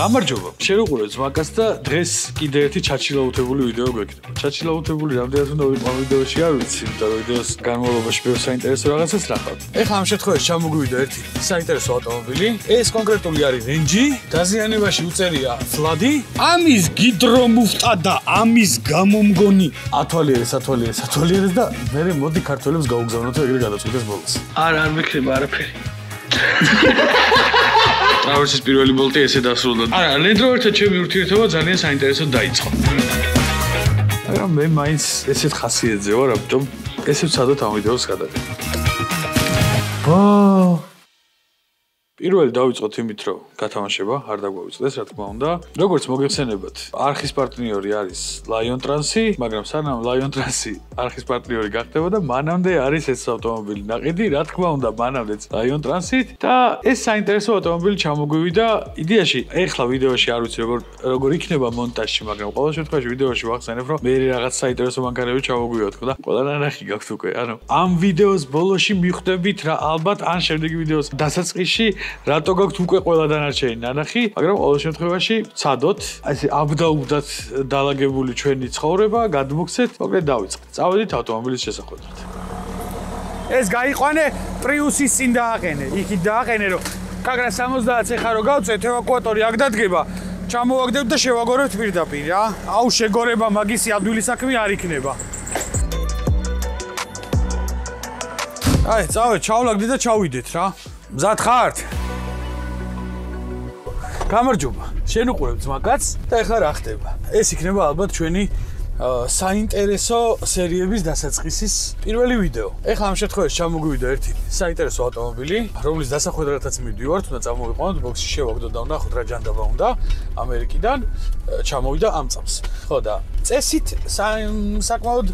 გამარჯობა. შევუყურეთ ზმაკას და დღეს კიდე ერთი ჩაჩილაუთებული ვიდეო გვექნება. ჩაჩილაუთებული რამდენად უნდა ვიყო ვიდეოში არ ვიცი, იმიტომ რომ ვიდეოს განმავლობაში ბევრ საინტერესო რაღაცას ნახავთ. ეხლა ამ შემთხვევაში ჩამოგვივიდა ერთი საინტერესო ავტომობილი. ეს კონკრეტული არის Range, დაზიანებაში უწერია Flood. ამის გიდრომუფტა და ამის გამომგონი ათვალიერეს და მე მოდი ქართველებს გაუგზავნოთ და ეგრე გადაწყვიტეს ბოლოს. არ მექნება არაფერი. Traverses პირველი ბოლტი ესე დასრულდა. არა, Land Rover-თან ჩემი ურთიერთობა ძალიან საინტერესოდ დაიწყო. მაგრამ მე მაინც ესეთ ხასიათზე ვარ, ამიტომ ესე ვცადოთ ამ ვიდეოს გადაღება. პირველი დავიწყოთ იმით, რომ გათამაშება არ დაგვაუწყდეს, რა თქმა უნდა. როგორც მოგეხსენებათ, არხის პარტნიორი არის Lion Trans-ი, მაგრამ სანამ Lion Trans-ი არხის პარტნიორი გახდებოდა, მანამდე არის ეს ავტომობილი ნაყიდი, რა თქმა უნდა, მანამდეც Lion Trans-ით და ეს საინტერესო ავტომობილი ჩამოგვივიდა. იდეაში, ეხლა ვიდეოში არ ვიცი როგორ იქნება მონტაჟში, მაგრამ ყოველ შემთხვევაში ვიდეოში ვახსენებ, რომ მე რაღაც საინტერესო მანქანები ჩამოგვივიოთ, ხო და ყველა ნახი გაქვთ უკვე. ანუ ამ ვიდეოს ბოლოში მიხვდებით რა ალბათ ან შემდეგი ვიდეოს დასაწყისში რატო გაქვთ უკვე ყველა დანარჩენი ნანახი, მაგრამ ყოველ შემთხვევაში ვცადოთ, ესე აბდაუბდათ დალაგებული ჩვენი ცხოვრება, გადმოგცეთ, მოკლედ დავიწყეთ. წავედით ავტომობილის შესახვედრად. ეს გაიყვანე პრიუსის წინ დააყენე, იქით დააყენე, რომ კაგრა 70-ს ეხა რო გავწევთ, ევაკუატორი აქ დადგება, ჩამოვაგდებთ და შევაგორებთ პირდაპირ, რა. აუ შეგორება მაგისი ადვილი საქმე არ იქნება. აი, წავედ, ჩავლაგდით და ჩავიდეთ რა. მზად ხართ? გამარჯობა. შენ უყურებ ზმაკაც და ეხლა რა ხდება? ეს იქნება ალბათ ჩვენი საინტერესო სერიების დასაწყისის პირველი ვიდეო. ეხლა ამ შემთხვევაში ჩამოგვივიდა ერთი საინტერესო ავტომობილი, რომლის დასახვედრათაც მივდივართ, უნდა წამოვიყვანოთ, ბოქსში შევაგდოთ და ვნახოთ რა ჯანდაბა უნდა ამერიკიდან. ჩამოვიდა ამ წამს. ხო და წესით საკმაოდ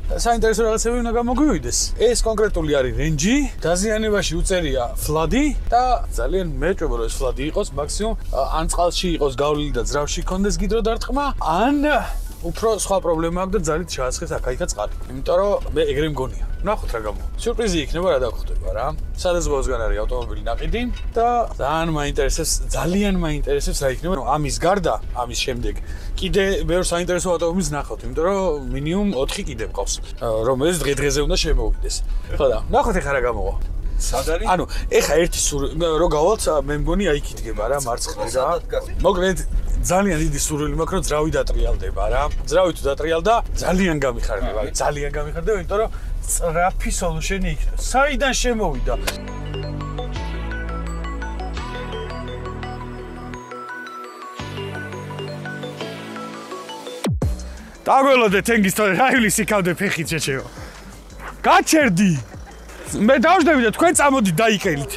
საინტერესო რაღაცები უნდა გამოგვივიდეს. ეს კონკრეტული არის Range, დაზიანებაში უწერია Flood და ძალიან მეჭვება რომ ეს Flood იყოს, მაქსიმუმ ან წყალში იყოს გავლილი და ძრავში კონდეს გიდროდარტყმა, ან უფრო სხვა პრობლემა აქვს და ძალით შეასხეს აქა-იქა წყალი. იმიტომ რომ მე ეგრე მგონია. ვნახოთ რა გამოვა. სიურპრიზი იქნება რა დაგხვდება რა. სადაზღვევოსგან არის ავტომობილი ნაყიდი და ძალიან მაინტერესებს რა იქნება. ამის გარდა, ამის შემდეგ კიდე ბევრ საინტერესო ავტომობილს ნახავთ, იმიტომ რომ მინიმუმ 4 კიდე მყავს, რომელიც დღე-დღეზე უნდა შემოვიდეს. ხო და ვნახოთ ეხლა რა გამოვა. სად არის? ანუ ეხლა ერთი რო გავალთ, მე მგონი აი იქ იდგება რა, მარცხნივ რა. მოკლედ ძალიან დიდი სურვილი მაქვს რომ ძრავი დატრიალდება რა. ძრავი თუ დატრიალდა, ძალიან გამიხარდება, იმიტომ რომ სწრაფი სოლუშენი იქნება. საიდან შემოვიდა? დაგველოდე თენგის თორე რაიulis იქავდე ფეხით შეჩეო. გაჩერდი. მე დავждები და თქვენ წამოდი დაიყელით.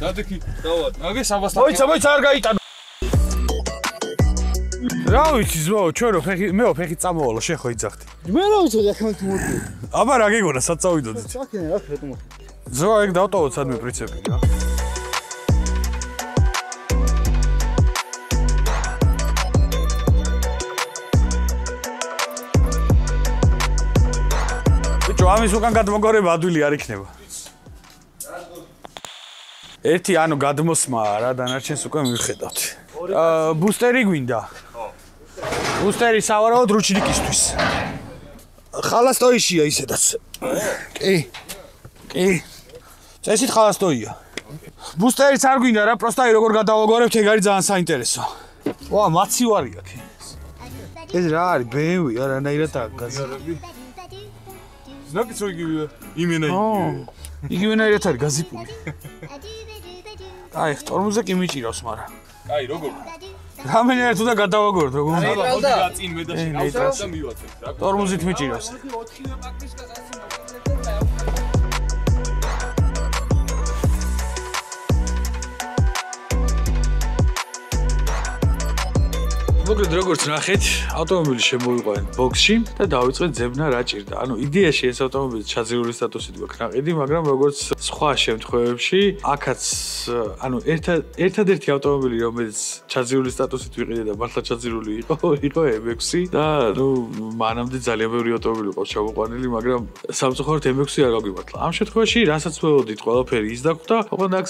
დადექი, დავა. მაგე 300. მოიცა არ გაიტანო. რა ვიცი ზო, ჩვენ რო მე ფეხით წამოვალო, შენ ხო იძახდი. მე რა ვიცი რა ხმით მოდი. აბა რა გეგონა, სად წავიდოდით? საკენე რა ხეთმო. ზო, ეგ დავტოვოთ სადმე პრინციპი რა. ამის უკან გადმოგორება ადვილი არ იქნება. ერთი ანუ გადმოსმაა რა, დანარჩენს უკვე მივხედავთ. ბუსტერი გვინდა. ბუსტერი სავარაუდოდ რუჩნიკისთვის. ხალასტოიშია ისედაც. კი. წესით ხალასტოია. ბუსტერიც არ გვინდა რა, პროსტა როგორ გადავაგორებთ, ეგ არის ძალიან საინტერესო. ვა, მაცივარი აქ. ეს რა არის? BMW არანაირად გაზარები. Znakit co imena იგივენაირად არის გაზიფული. აი, ტორმუზე კი მიჭირავს, მაგრამ. აი, როგორ? რამენერად უნდა გადავაგოროთ, როგორ უნდა? მოდი გაწინ მე და შევავსებ და მივაცებ რა. ტორმუზით მიჭირავს. მოკლედ როგორც ნახეთ, ავტომობილი შემოვიყვანეთ ბოქსში და დავიწყეთ ძებნა რა ჭირდა. ანუ იდეაში ეს ავტომობილი ჩაძირული სტატუსით გვაქვს ნაყიდი, მაგრამ როგორც სხვა შემთხვევებში, აქაც ანუ ერთადერთი ავტომობილი, რომელიც ჩაძირული სტატუსით ვიყიდე და მართლა ჩაძირული იყო M6 და ნუ მანამდე ძალიან ბევრი ავტომობილი ყავს ჩამოყვანილი, მაგრამ სამწუხაროდ M6 არ გაგვიმართლა. ამ შემთხვევაში, რასაც ველოდით, ყველაფერი ის დაგვხვდა, ოღონდ აქ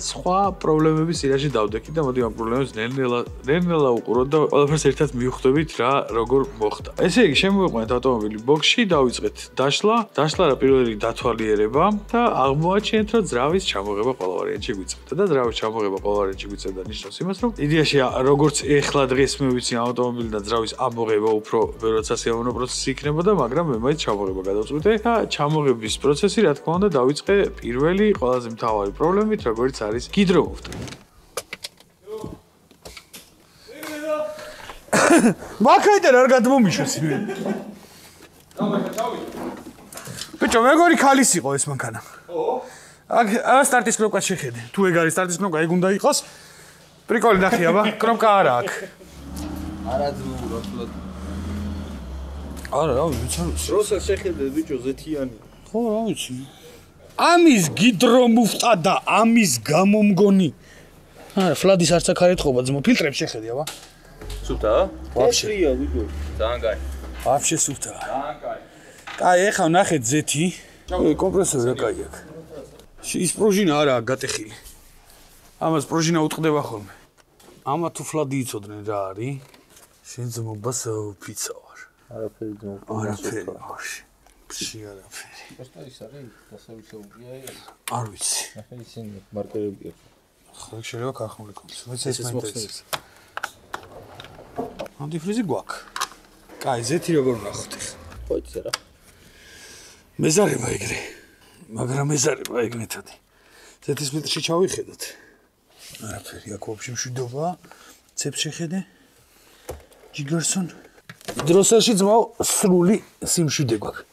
სხვა პრობლემების წინაშე დავდექით და მოდი ამ პრობლემებს ნელ-ნელა უყუროთ და ყველაფერს ერთად მივხვდებით რა როგორ მოხდა. ესე იგი, შემოვიყვანეთ ავტომობილი ბოქსში, დავიწყეთ დაშლა რა პირველ რიგში დათვალიერება და აღმოაჩინეთ, რომ ძრავის ჩამოღება ყველა ვარიანტში გვიწევდა და ძრავის ჩამოღება ყველა ვარიანტში გვიწევდა ნიშნავს იმას, რომ იდეაში როგორც ეხლა დღეს მე ვიცი ავტომობილი და ძრავის ამოღება უფრო ბევრად სასიამოვნო პროცესი იქნებოდა, მაგრამ მე მაინც ჩამოღება გადავწყვიტე და ჩამოღების პროცესი რა თქმა უნდა დავიწყე პირველი ყველაზე მთავარი პრობლემით, როგორც არის გიდრომოფტი. მაქაიდან არ გადმომიშოს იმენ. ბიჭო, მეგორი ქალის იყო ეს მანქანა. აქ სტარტის კნოპკა შეხედე. თუ ეგ არის სტარტის კნოპკა, ეგ უნდა იყოს. პრიკოლი ნახე აბა, კნოპკა არა აქ. არა ძმაურად. არა, რა ვიცი. როცა შეხედე ბიჭო ზეთიანი. ხო, რა ვიცი. ამის გიდრომოფტა და ამის გამომგონი. არა, ფლადის არც აქ არ ეთხოვა ძმო, ფილტრებს შეხედე აბა. სუფთა? ვაფშეა ვიგო. ძალიან კაი. ვაფშე სუფთა. ძალიან კაი. კაი, ეხლა ნახეთ ზეთი. კომპრესორი რა კაი აქვს. ის პრუჟინა არაა გატეხილი. ამას პრუჟინა უტყდება ხოლმე. ამა თუ ფლადი იცოდნენ რა არის? შენ ძმობას ფიცა ვარ. არაფერი ძმო. არაფერი ვარში. ფში არაფერი. просто ის არის დასავისეულია ეს. არ ვიცი. ნახე ისინი მარკერები აქვს. ხო, შეიძლება ქარხმული კონდეს. მეც ეს მაინტერესებს. ანტიფრიზი გვაქვს. კაი, ზეთი როგორ ვნახოთ ახლა? ხო იცი რა. მეზარება ეგრე. მაგრამ მეზარება ეგ მეთოდი. ზეთის მეტრში ჩავიხედოთ. არაფერი, აქ ვაფშე მშვიდობა. ცეps შეხედე. ჯიგერსონ. დროსელში ძმაო სრული სიმშვიდე გვაქვს.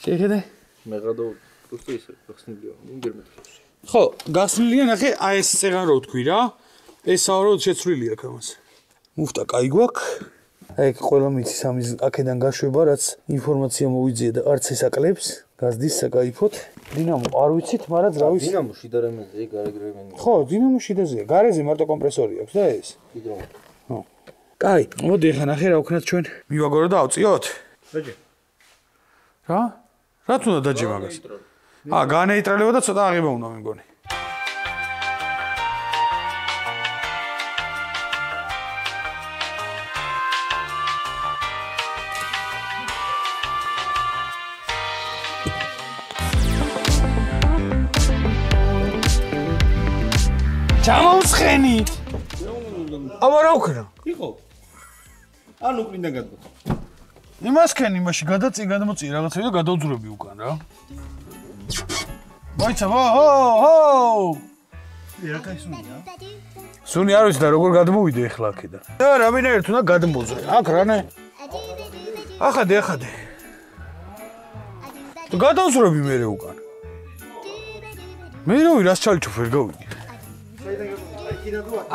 შეხედე? მე გადავ просто ისე გახსნილია. იმდერ მეტრში. ხო, გასვლილია ნახე, აი ეს წეღან რო თქვი რა. ეს საავადმყოფო შეცვლილი აქ ამას. მუფტა კაი გვაქვს. აი ყველა მიცის ამის აქედან გაშვება, რაც ინფორმაცია მოვიძიე და არც ეს აკლებს. გაზდის საკაიფოთ. დინამო არ ვიცით, მაგრამ ძრავის დინამო შიდა რემეზე გარეგრემენი. ხო, დინამო შიდაზეა. გარეზე მარტო კომპრესორი აქვს და ეს. გიდრომო. ხო. კაი, მოდი ახლა ნახე რა ვქნათ ჩვენ. მივაგორო და ავწიოთ. დაჯე. რა? რა თუნდა დაჯე მაგას? განეიტრალება და ცოტა აღება უნდა მე მგონი. ჩამოვსხენით. აბა რა ვქნა? იყო. ანუ ყლინდა გადმო. იმასკენ იმაში გადმოწი რაღაცები და გადავძურები უკან რა. მოიცა, ჰო! რა კაი სუნია? სუნი არ ვიცი და როგორ გადმოვიდე ახლა აქედან. და რამინაირად უნდა გადმოძრე. აქ რანე? ახადე. თუ გადავძურები მე უკან. მე რო რას ჩალიჩო ვერ გავიგე.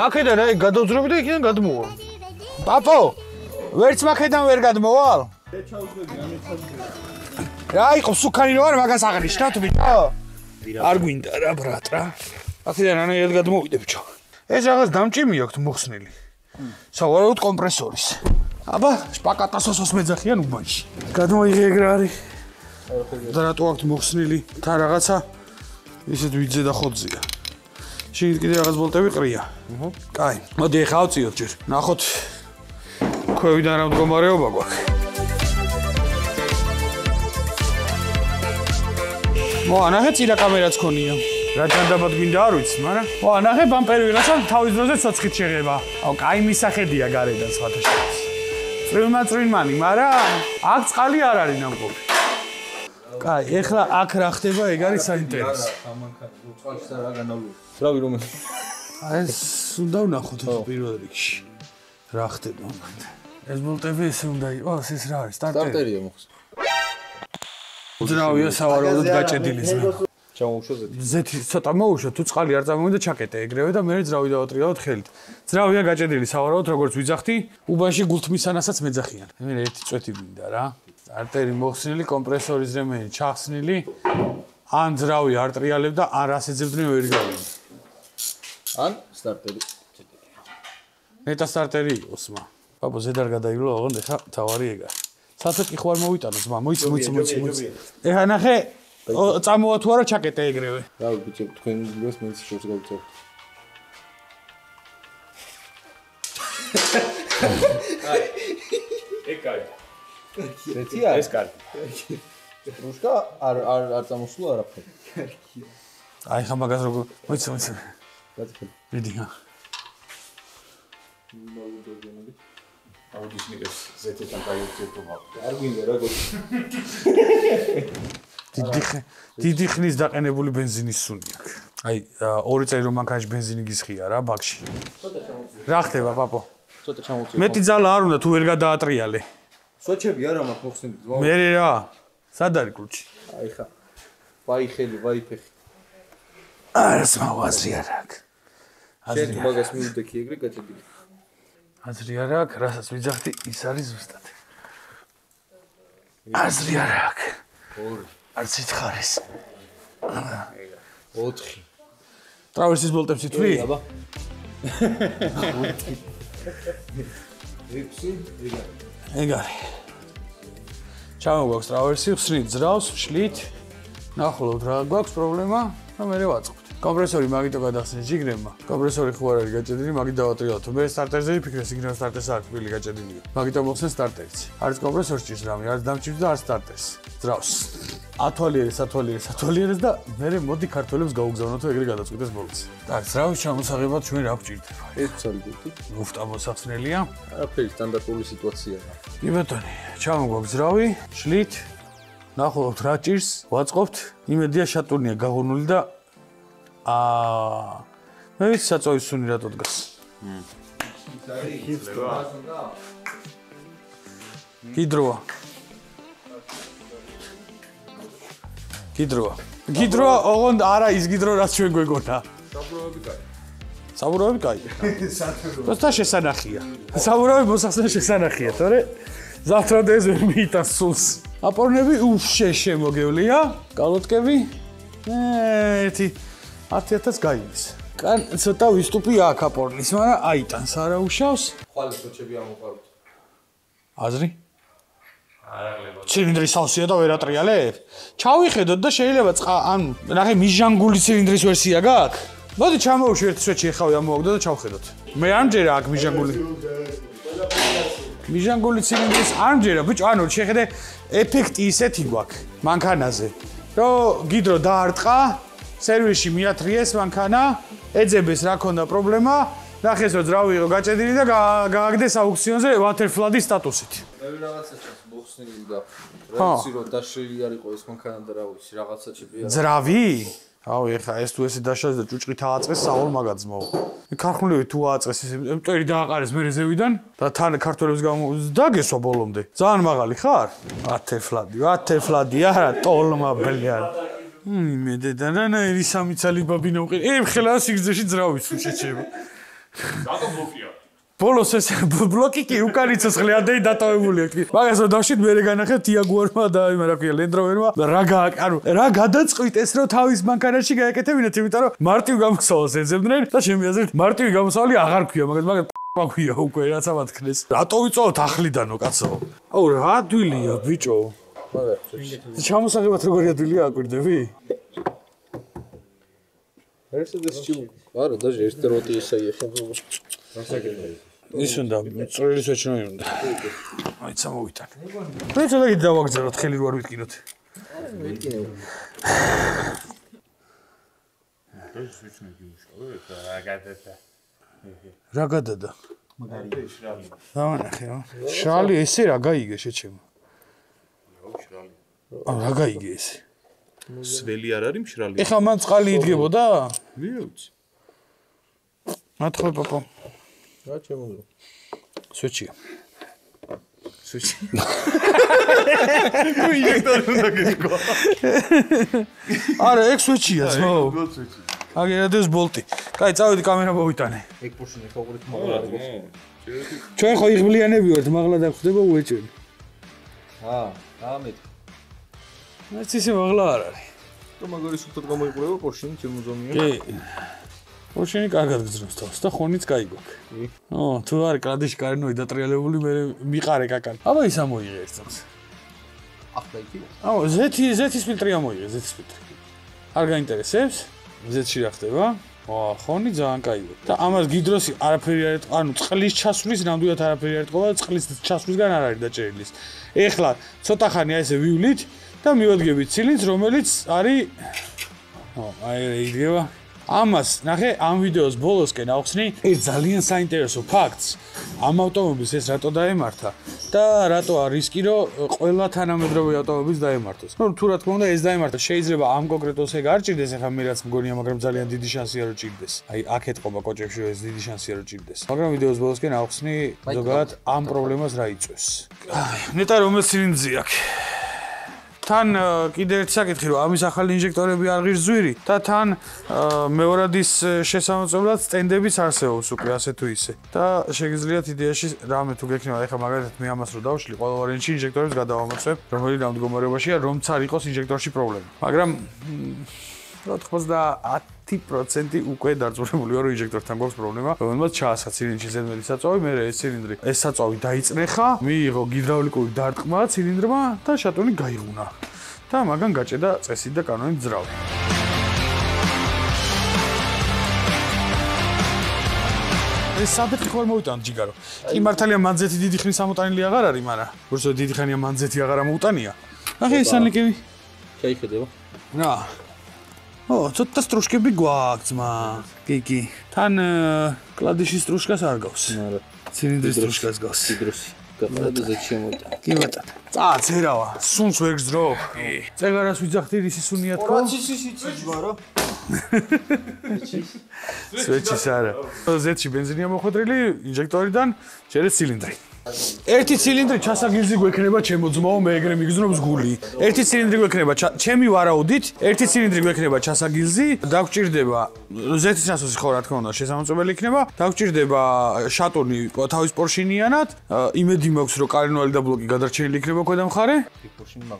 აქედან აი გადავძურები და იქიდან გადმოვალ. პაპო, ვერც მაქედან ვერ გადმოვალ? რა იყო სუკანი რო არ მაგას აღნიშნავთ ბიჭო? არ გვინდა რა ბრატ რა. აქედან ანაირად გადმოვიდე ბიჭო. ეს რაღაც დამჭიმი აქვს მოხსნილი. სავარაუდოდ კომპრესორის. აბა, შპაკატასოსოს მეძახიან უბანში. გადმოიღე ეგ რა არის? და რატო აქვს მოხსნილი თან რაღაცა? ისეთ ვიძე და ხოძია. შიგნით კიდე რაღაც ბოლტები ყრია. კაი, მოდი ახლა ავწიოთ ჯერ. ნახოთ ქვევიდან რა მდგომარეობა გვაქვს. მოანახე წინა კამერაც ქონია. რა ჯანდაბად გვინდა არ ვიცი, მაგრამ მოანახე ბამპერი ვიღაცა თავის დროზე ცოცხლით შეღება. აუ, კაი მისახედია გარედან სხვათა შორის. წვიმმანი, მაგრამ აქ წყალი არ არის ნამყოფი. კაი, ეხლა აქ რა ხდება, ეგ არის საინტერესო. ამანქანა, წყალში რა განავლო. რავი რომ ეს უნდა ვნახოთ პირველ რიგში. რა ხდება? ეს ბოლტები ესე უნდა იყოს, ეს რა არის? სტარტერია სტარტერია მოხსნა. ძრავია სავარაუდოდ გაჭედილი ძმა. ჩამოუშვა ზეთი. ზეთი ცოტა მოუშვა, თუ წყალი არ წამოვიდა ჩაკეტე ეგრევე და მე ძრავი დავატრიალოთ ხელით. ძრავია გაჭედილი სავარაუდოდ როგორც ვიძახდი, უბანში გულთმისანასაც მეძახიან. მე ერთი წვეთი მინდა რა. არტერი მოხსნილი, კომპრესორის რემენი ჩახსნილი. ან ძრავი არ ტრიალებდა, ან რას ეძებდნენ ვერ გავიგე. ან სტარტერი. ნეტა სტარტერი იყოს მა. ბაბო ზედ არ გადაივლო, ოღონდ ეხა თავარი ეგა. საცოტკი ხო არ მოვიტანო ძმა, მოიცი. ეხა ნახე, წამოვა თუ არა ჩაკეტე ეგრევე. რა ბიჭო, თქვენ გულს მეც შორს გავწევთ. ეგ კარი. ზეთია? ეს კარი. რუშკა არ წამოსულა არაფერი. აი ხა მაგას როგორ მოიცი. გაწევ. ვიდია. აუდის მიგეს ზეთიდან გაიერთებობა. არ გვინდა რა გოჩი. დიდი ხნის დაყენებული ბენზინის სუნი აქვს. აი 2 წელი რომ მანქანაში ბენზინი გისხია რა ბაკში. რა ხდება პაპო? ცოტა ჩამოვწევ. მეტი ძალა არ უნდა თუ ვერ გადაატრიალე. სოჩები არა მაქვს მოხსნილი ძმა. მე რა? სად არის კუჩი? აი ხა. ვაი ხელი, ვაი ფეხი. არც მაღაზი არ აქვს. შენ მაგას მივდექი ეგრე გაჭედილი. აზრი არ აქვს, რასაც ვიძახდი, ის არის ზუსტად. აზრი არ აქვს. 2. არც ითხარეს. 4. ტრავერსის ბოლტებს ითვლი? აბა. 6. ეგ არის. ჩამოგვაქვს ტრავერსი, ხსნით ძრავს, შლით. ნახულობთ რა გვაქვს პრობლემა და მე ვაწყობთ. კომპრესორი მაგიტო გადახსნეს ჯიგრებმა. კომპრესორი ხო არ არის გაჭედილი, მაგით დავატრიალოთ. მე სტარტერზე ვიფიქრე, სიგნალ სტარტერს არ ფილი გაჭედილია. მაგით მოხსნეს სტარტერიც. არც კომპრესორს ჭირს რამე, არც დამჭირს და არც სტარტერს. ძრავს. ათვალიერეს და მე მოდი ქართველებს გაუგზავნოთ ეგრე გადაწყვიტეს ბოლოს. так, ძრავის ჩამოსაღებად ჩვენ რა გვჭირდება? ეს ცალგეთი. ლუფტა მოსახსნელია. არაფერი სტანდარტული სიტუაციაა. კი ბატონი, ჩამოგვაქვს ძრავი, შლით. ნახულობთ რა ჭირს, ვაწყობთ. იმედია შატურნია გაღუნული და მე ვიცი საწოვის სუნი რატო დგას. გიდროა. გიდროა, ოღონდ არა ის გიდრო რაც ჩვენ გვეგონა. საბურავი კაი. პროსტა შესანახია. საბურავი მოსახსნა შესანახია, თორე завтра დეზე მიიტანს სულს. აპორნები შემოგევლია, კალოტკები. 10,000 გაიგეს. კან ცოტა ვისტუპი აქ აპორნის, მაგრამ აიტანს არა უშავს. ხვალე სოჩები ამოყაროთ. აზრი? ცილინდრის სავსეა და ვერ ატრიალებ? ჩავიხედოთ და შეიძლება ანუ ნახე მიჟანგული ცილინდრის ვერსია გაქვს? მოდი ჩამოვუშვი ერთ სვეტში ეხავი ამოვაგდო და ჩავხედოთ. მე არ მჯერა აქ მიჟანგული ცილინდრის არ მჯერა, ბიჭო, ანუ შეხედე ეფექტი ისეთი გვაქვს მანქანაზე, რომ გიდრო დაარტყა, სერვისში მიათრიეს მანქანა, ეძებეს რა ქონდა პრობლემა, ნახეს რომ ძრავი იყო გაჭედილი და გააგდეს აუქციონზე ვატერფლადის სტატუსით. მე რაღაცა ჩანს მოხსნილი და რა ვიცი რომ დაშლილი არ იყო ეს მანქანა და რა ვიცი რაღაცა ჩებია. ძრავი? აუ ეხა ეს თუ ესე დაშალეს და ჭუჭყით ააწეს საულ მაგაძმო. მე თუ ააწეს ესე მტერი დააყარეს მე რეზევიდან და თან ქართველებს დაგესვა ბოლომდე. ძალიან მაღალი ხარ? ვატერფლადი არა ტოლმა ბლიან. მე დედანა ერი სამი ცალი ბაბინა უყირ. ხელა სიგრძეში ძრავის შეჩება. რატო ბლოკია? ბოლოს ეს ბლოკი კი უკანიცოს ღლეადეი დატოვებული აქვს. მაგას რომ დავშით მე განახეთ იაგუარმა და იმა რა ქვია ლენდროვერმა რა გადაწყვიტეს ეს რომ თავის მანქანაში გაეკეთებინათ, იმიტომ რომ მარტივ გამოსავალს ეძებდნენ და ჩემი აზრით მარტივი გამოსავალი აღარ ქვია, მაგას მაგვია უკვე რაცა მათქნეს. რატო ვიწოვოთ ახლიდანო კაცო? აუ რა დვილია ბიჭო. ჩამოსაღებად როგორი ადვილია აკვირდები? Mercedes чего? Ара, даже если роты ехал. ის უნდა წვრილი შეჩნოი უნდა. აი წამოვიტან. მე ცოტა დავაგზავნოთ ხელი რო არ ვიტკინოთ. რა გადადა? მაგარი შრალი. დავანახე რა. შრალი ესე რა გაიგე შეჩემო. რა გაიგე ესე? სველი არ არის მშრალი. ეხა მან წყალი იდგებოდა? ვიცი. მათხოვე პაპა. რა ჩემო? სვეჩია. სუჩი. ნუ ინჟექტორი უნდა გიჩქო. არა, ეგ სუჩია, ხო? აგერადეს ბოლტი. კაი, წავედი კამერა მოვიტანე. ეგ პუშინი ფავორიტი მაგალ არის. ჩვენ ხო იღბლიანები ვართ, მაღლა დაგხვდება უეჭველი. ამეთ. ეს ისე მაღლა არ არის. რომ მაგარი სუფთად გამოიყურება პორშინი ჩემოძომია. კი. პორშინი კარგად გძრობს თავს და ხონიც კაი გვაქვს. კი. თუ არის კლადიში კარენოი დატრიალებული, მე მიყარე კაკალი. აბა ის ამოიღე ერთ წელს. ახლა იქ. ზეთის ფილტრი ამოიღე, ზეთის ფილტრი. არ გაინტერესებს? ზეთში რა ხდება? ხონი ძალიან კაია. და ამას გიდროსი არაფერი არ ეთქვა, ანუ წყლის ჩასვლის ნამდვილად არაფერი არ ეთქვა, წყლის ჩასვლისგან არ არის დაჭერილი. ეხლა ცოტა ხანია ესე ვივლით და მივადგებით ცილინდრს, რომელიც არის აი იგება. ამას ნახე ამ ვიდეოს ბოლოსკენ ავხსნი ერთ ძალიან საინტერესო ფაქტს. ამ ავტომობილს ეს რატო დაემართა და რატო არის რისკი რომ ყველა თანამედროვე ავტომობილს დაემართოს. ნუ თუ რა თქმა უნდა ეს დაემართა, შეიძლება ამ კონკრეტულს ეგ არ ჭირდეს, ეხლა მე რაც მგონია, მაგრამ ძალიან დიდი შანსია რომ ჭირდეს. აი აქ ეთყობა კოჭებში რომ ეს დიდი შანსია რომ ჭირდეს. მაგრამ ვიდეოს ბოლოსკენ ავხსნი ზოგადად ამ პრობლემას რა იწვევს. ნეტა რომელ ცილინდრზე აქვს? თან კიდე ერთი საკითხი რომ ამის ახალი ინჟექტორები არ ღირს ზვირი და თან მეორადის შესამოწმებლად სტენდებიც არსებობს უკვე ასე თუ ისე და შეგიძლიათ იდეაში რამე თუ გექნება ეხლა მაგალითად მე ამას რო დავშლი ყველა ვარიანტში ინჟექტორებს გადავამოწმებ რომელი რა მდგომარეობაშია რომც არ იყოს ინჟექტორში პრობლემა მაგრამ 90% უკვე დარწმუნებული ვარ რომ ინჟექტორთან გვაქვს პრობლემა რომელმაც ჩაასხა ცილინდრში ზედმეტი საწვავი მე ეს ცილინდრი ეს საწვავი დაიწნეხა მიიღო გიდრაულიკური დარტყმა ცილინდრმა და შატუნი გაიღუნა და მაგან გაჭედა წესით და კანონით ძრავი ეს საბეთი ხوار მოვიტანთ ჯიგარო კი მართალია მანძეთი დიდი ხნის ამოტანილი აღარ არის მაგრამ უბრალოდ დიდი ხანია მანძეთი აღარ ამოუტანია ნახე ეს ანლიკები შეიხედება რა ცოტა სტრუშკები გვაქვს ძმა. კი. თან კლადიშის სტრუშკას არ გავს. არა. ცილინდრის სტრუშკას გავს. იდროსი. გაყრა ზეთ შემოვიდა. კი ბატონო. წერავა. სუნს ვერ გძრო. კი. წეგარას ვიძახდი ისი სუნია თქო. ჯმა რა. სვეჩის არა. ზეთში ბენზინია მოხვედრილი ინჟექტორიდან შეერეს ცილინდრი. ერთი ცილინდრი ჩასაგილზი გვექნება ჩემო ძმაო მე ეგრე მიგზნობს გული. ერთი ცილინდრი გვექნება ჩემი ვარაუდით, ერთი ცილინდრი გვექნება ჩასაგილზი, დაგჭირდება ზეთის ნასოსი ხო რა თქმა უნდა შესამოწმებელი იქნება, დაგჭირდება შატონი თავის პორშინიანად, იმედი მაქვს რომ კარენვალი და ბლოკი გადარჩენილი იქნება ქვედა მხარე.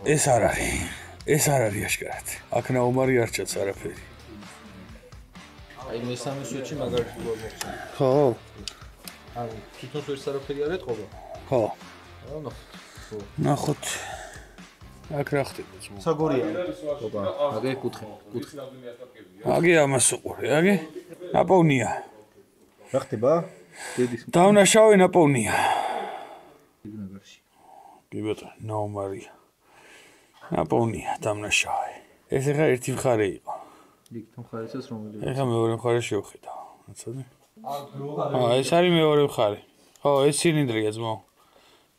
ეს არ არის. ეს არ არის აშკარად. აქ ნაუმარი არ ჩანს არაფერი. აი მესამე სვეჩი მაგარით გვაქვს. ხო. ანუ თვითონ ვერც არაფერი არ ეთყობა? ხო. ანუ ნახოთ. აქ რა ხდება ძმო? საგორია. ოპა, აგე კუთხე. აგე ამას უყურე, აგე? ნაპოვნია. რა ხდება? დედის დავნაშავე ნაპოვნია. ნაგარში. კი ბატონო, ნაუმარია. ნაპოვნია, დავნაშავე. ეს ახლა ერთი მხარე იყო. იქ თამხარესაც რომელი? ახლა მეორე მხარე შევხედავ. მოცოდე? ეს არის მეორე მხარე. ხო, ეს ცილინდრია ძმო.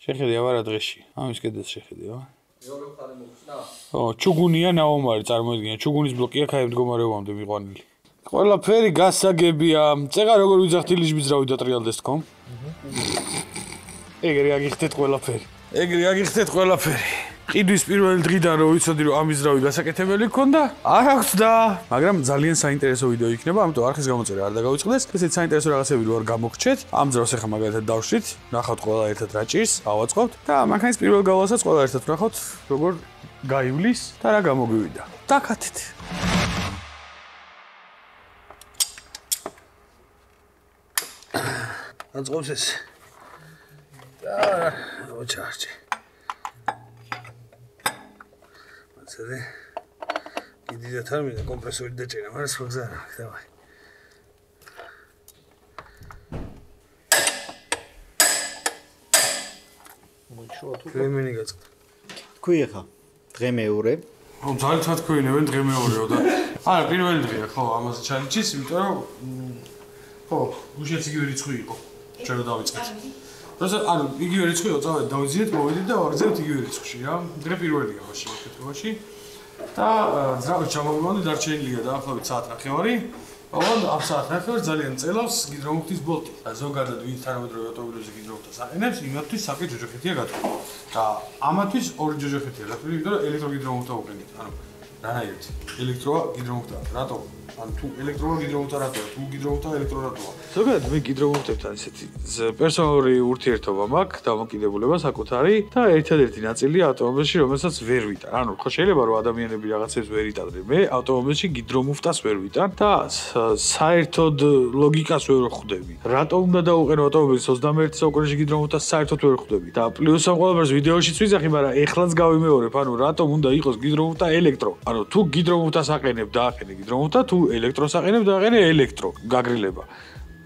შეხედე აბა რა დღეში. ამის კიდეც შეხედე, აბა. მეორე მხარე მოხსნა? ხო, ჩუგუნია ნაომარი წარმოიდგინე. ჩუგუნის ბლოკია ქაი მდგომარეობამდე მიყვანილი. ყველაფერი გასაგებია. წეღა როგორ ვიძახდი ლიჟბიძრავი დატრიალდეს თქო? ეგრე აგიხდეთ ყველაფერი. ეგრე აგიხდეთ ყველაფერი. ყიდვის პირველი დღიდან რომ ვიცოდი რომ ამის ძრავი გასაკეთებელი გქონდა, არ აქვს და, მაგრამ ძალიან საინტერესო ვიდეო იქნება, ამიტომ არხის გამოწერა არ დაგავიწყდეს. ესეც საინტერესო რაღაცები რო არ გამოგრჩეთ. ამ ძრავს ახლა მაგალითად დავშვით, ნახავთ ყველა ერთად რა ჭირს, ავაწყობთ და მანქანის პირველ გავლასაც ყველა ერთად ვნახავთ, როგორ გაივლის და რა გამოგვივიდა. დაკათეთ. აწყობს ეს. და ოჩარჩი. ცოტა კიდე და თერმინა კომპრესორი დაჭერა, მაგრამ სხვა გზა არ აქვს, დავაი. მოიშვათ უკვე. თერმინი გაწყდა. თქვი ახლა დღე მეორე. ძალიან თქვენებენ დღე მეორეო და არა პირველი დღეა ხო ამას ჩალენჯის, იმიტომ რომ ხო, უშეცი იგივე რიცხვი იყო. ჩვენ რომ დავიწყეთ. როცა ანუ იგივე რიცხვია, წავედი დავიძინეთ, მოვედით და ვაგრძელებთ იგივე რიცხვში რა. დღე პირველია მაშინ მოკეთებაში. და ძრავი ჩამოვიმონდი დარჩენილია დაახლოებით საათ ნახევარი. ოღონდ ამ საათნახევარს ძალიან წელავს გიდრომუხტის ბოლტი. და ზოგადად ვინც თანამედროვე ავტომობილებზე გიდრომუხტას აყენებს, იმათთვის საკი ჯოჯოხეთია გათვლილი. და ამათთვის ორი ჯოჯოხეთია გათვლილი, იმიტომ რომ ელექტროგიდრომუხტა უყენით. ანუ რანაირად ელექტროა გიდრომუხტა. რატო? ანუ თუ ელექტროა გიდრომუხტა რატოა? თუ გიდრომუხტა ელექტრო რატოა? ზოგადად მე გიდრომუხტებთან ისეთი პერსონალური ურთიერთობა მაქვს, დამოკიდებულება საკუთარი და ერთადერთი ნაწილი ავტომობილში, რომელსაც ვერ ვიტან. ანუ ხო შეიძლება რომ ადამიანები რაღაცებს ვერ იტანდნენ. მე ავტომობილში გიდრომუხტას ვერ ვიტან და საერთოდ ლოგიკას ვერ ხვდები. რატო უნდა დაუყენო ავტომობილის 21 საუკუნეში გიდრომუხტას საერთოდ ვერ ხვდები. და პლუს ამ ყველაფერს ვიდეოშიც ვიძახი, მაგრამ ეხლაც გავიმეორებ, ანუ რატომ უნდა იყოს გიდრომუხტა ელექტრო? ანუ თუ გიდრომუხტას აყენებ, დააყენე გიდრომუხტა, თუ ელექტროს აყენებ, დააყენე ელექტრო, გაგრილება.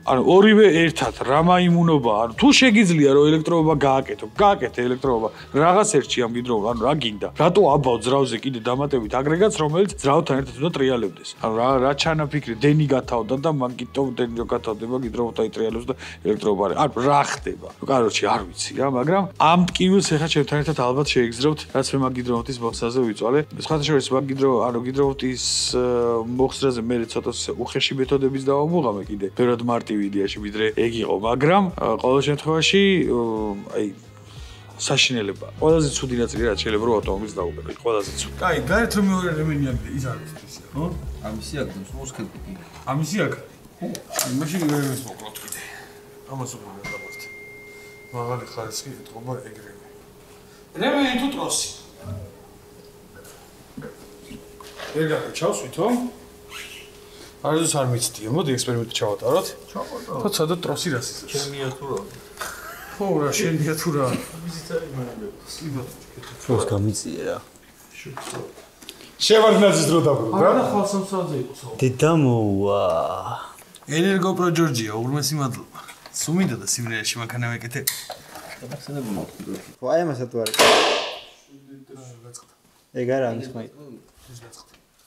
ანუ ორივე ერთად რა მაიმუნობა, ანუ თუ შეგიძლია რომ ელექტროობა გააკეთო, გააკეთე ელექტროობა. რაღაც ერთში ამ გიდროობა, ანუ რა გინდა? რატო აბავ ძრავზე კიდე დამატებით აგრეგატს, რომელიც ძრავთან ერთად უნდა ტრიალებდეს? ანუ რა ჩანაფიქრი, დენი გათავდა და მან კიდევ დენი რო გათავდება, გიდროობა იტრიალებს და ელექტროობა არის. ანუ რა ხდება? კაროჩი არ ვიცი რა, მაგრამ ამ ტკივილს ეხა ჩემთან ერთად ალბათ შეიგზრებთ, რაც მე მაგ გიდროობის მოხსაზე ვიწვალე. სხვათა შორის მაგ გიდროობის მოხსრაზე მე ცოტა უხეში მეთოდებიც დავამოღამე კიდე. ბევრად მარტივი იდეაში ვიდრე ეგ იყო, მაგრამ ყოველ შემთხვევაში აი საშინელება. ყველაზე ცუდი ნაწილი რაც შეიძლება რომ ავტომობილს დაუყენო, ყველაზე ცუდი. კაი, გარეთ რომ მეორე რემენი აგდე, ის არის ისე, ხო? ამისი აგდებს მოსქეთო კი. ამისი აქ. მაშინ რემენს მოკლოთ კიდე. ამას უკვე დავართ. მაღალი ხარისხი ეთყობა ეგრევე. რემენი თუ ტროსი. ეგ ჩავს ვითომ? არც არ მიცდია, მოდი ექსპერიმენტი ჩავატაროთ. ჩავატარო. და ცადო ტროსი რას იზრდება? ჩემია თუ რა. ხო, რა შენია თუ რა. ამისიც არის მაგრამ. შოს გამიწია რა. შევარდნაძის დრო დაბრუნდა. არა ხალხსამსაძე იყოს. დედა მოვა. ენერგოპრო ჯორჯია, უღრმესი მადლობა. სუმინდა და სიმღერაში მანქანა მეკეთე. ვაი ამასა თუ არის. ეგ არა ამის მაი.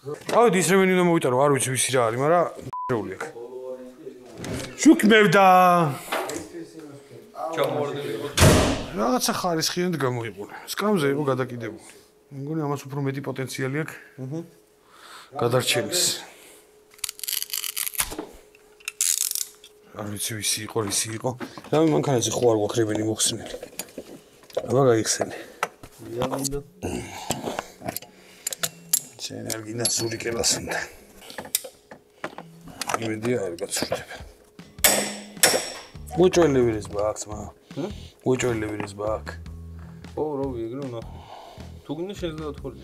ავედი ის რემენი უნდა მოვიტარო, არ ვიცი ვისი რა არის, მაგრამ შეული აქ. შუქმევდა. ჩამოვარდები. რაღაცა ხარისხიანად გამოიყურე. სკამზე იყო გადაკიდებული. მე მგონი ამას უფრო მეტი პოტენციალი აქვს. გადარჩენის. არ ვიცი ვისი იყო, ისი იყო. რა მანქანაზე ხო არ გვაქვს რემენი მოხსნილი. აბა გაიხსენე. ენერგინა სური კელას უნდა. იმედია არ გაცურდება. უჭველებილის ბაქს მა. უჭველებილის ბაქ. ო, რო ეგრე უნდა. თუ გინდა შეიძლება თქოლი.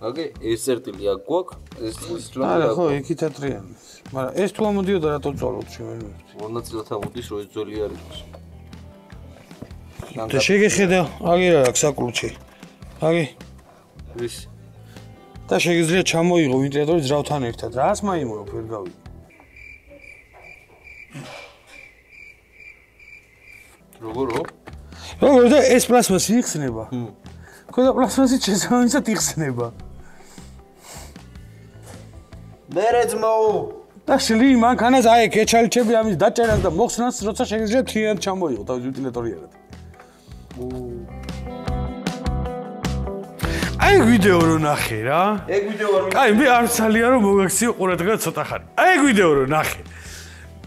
აგე ეს წერტილი აქ გვაქვს, ეს წერტილი. არა, ხო, იქითა ტრიანი. მაგრამ ეს თუ ამოდიოდა რატო წვალოთ შემენივ. მონაწილეთა მოდის რომ ეს ძველი არ იყოს. და შეგეხედა, აგი რა აქვს საკლუჩი. აგი ვის და შეგიძლია ჩამოიღო ვენტილატორი ძრავთან ერთად. რას მაიმურობ ვერ გავიგე. როგორო? როგორ და ეს პლასმასი იხსნება? ქვედა პლასმასი შესაბამისად იხსნება. მერეძმოუ. და შლი მანქანას აი კეჩალჩები ამის დაჭერას და მოხსნას, როცა შეგიძლია თლიანად ჩამოიღო თავის ვენტილატორიერად. აი ვიდეო რო ნახე რა. ეგ ვიდეო არ აი მე არ ძალიან რომ მოგაქციო ყურადღება ცოტა ხანი. აი ეგ ვიდეო რო ნახე.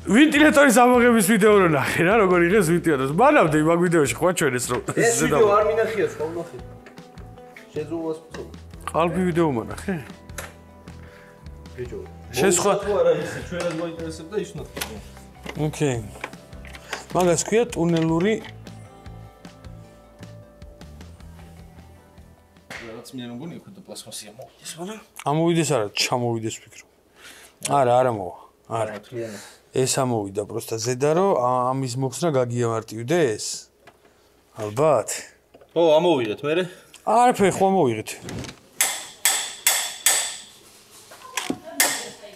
ვენტილატორის ამოღების ვიდეო რო ნახე რა, როგორ იღეს ვენტილატორს. მანამდე მაგ ვიდეოში ხო ჩვენეს რომ ეს ვიდეო არ მინახია სხვა ვნახე. შეზულას ფთო. ყალბი ვიდეო მონახე? ბიჭო. შესხვა თუ არა ისე ჩვენად მოინტერესებდა ის ნახე. ოკეი. მაგას ქვია ტუნელური რაღაც მე მგონი იქ პლასმასია მოვიდეს, მაგრამ ამოვიდეს არა, ჩამოვიდეს ვფიქრობ. არა მოვა. არა. ეს ამოვიდა პროსტა ზედა რომ ამის მოხსნა გაგიამარტივდეს. ალბათ. ო, ამოვიდეთ მე. არაფერი ხო მოვიღეთ.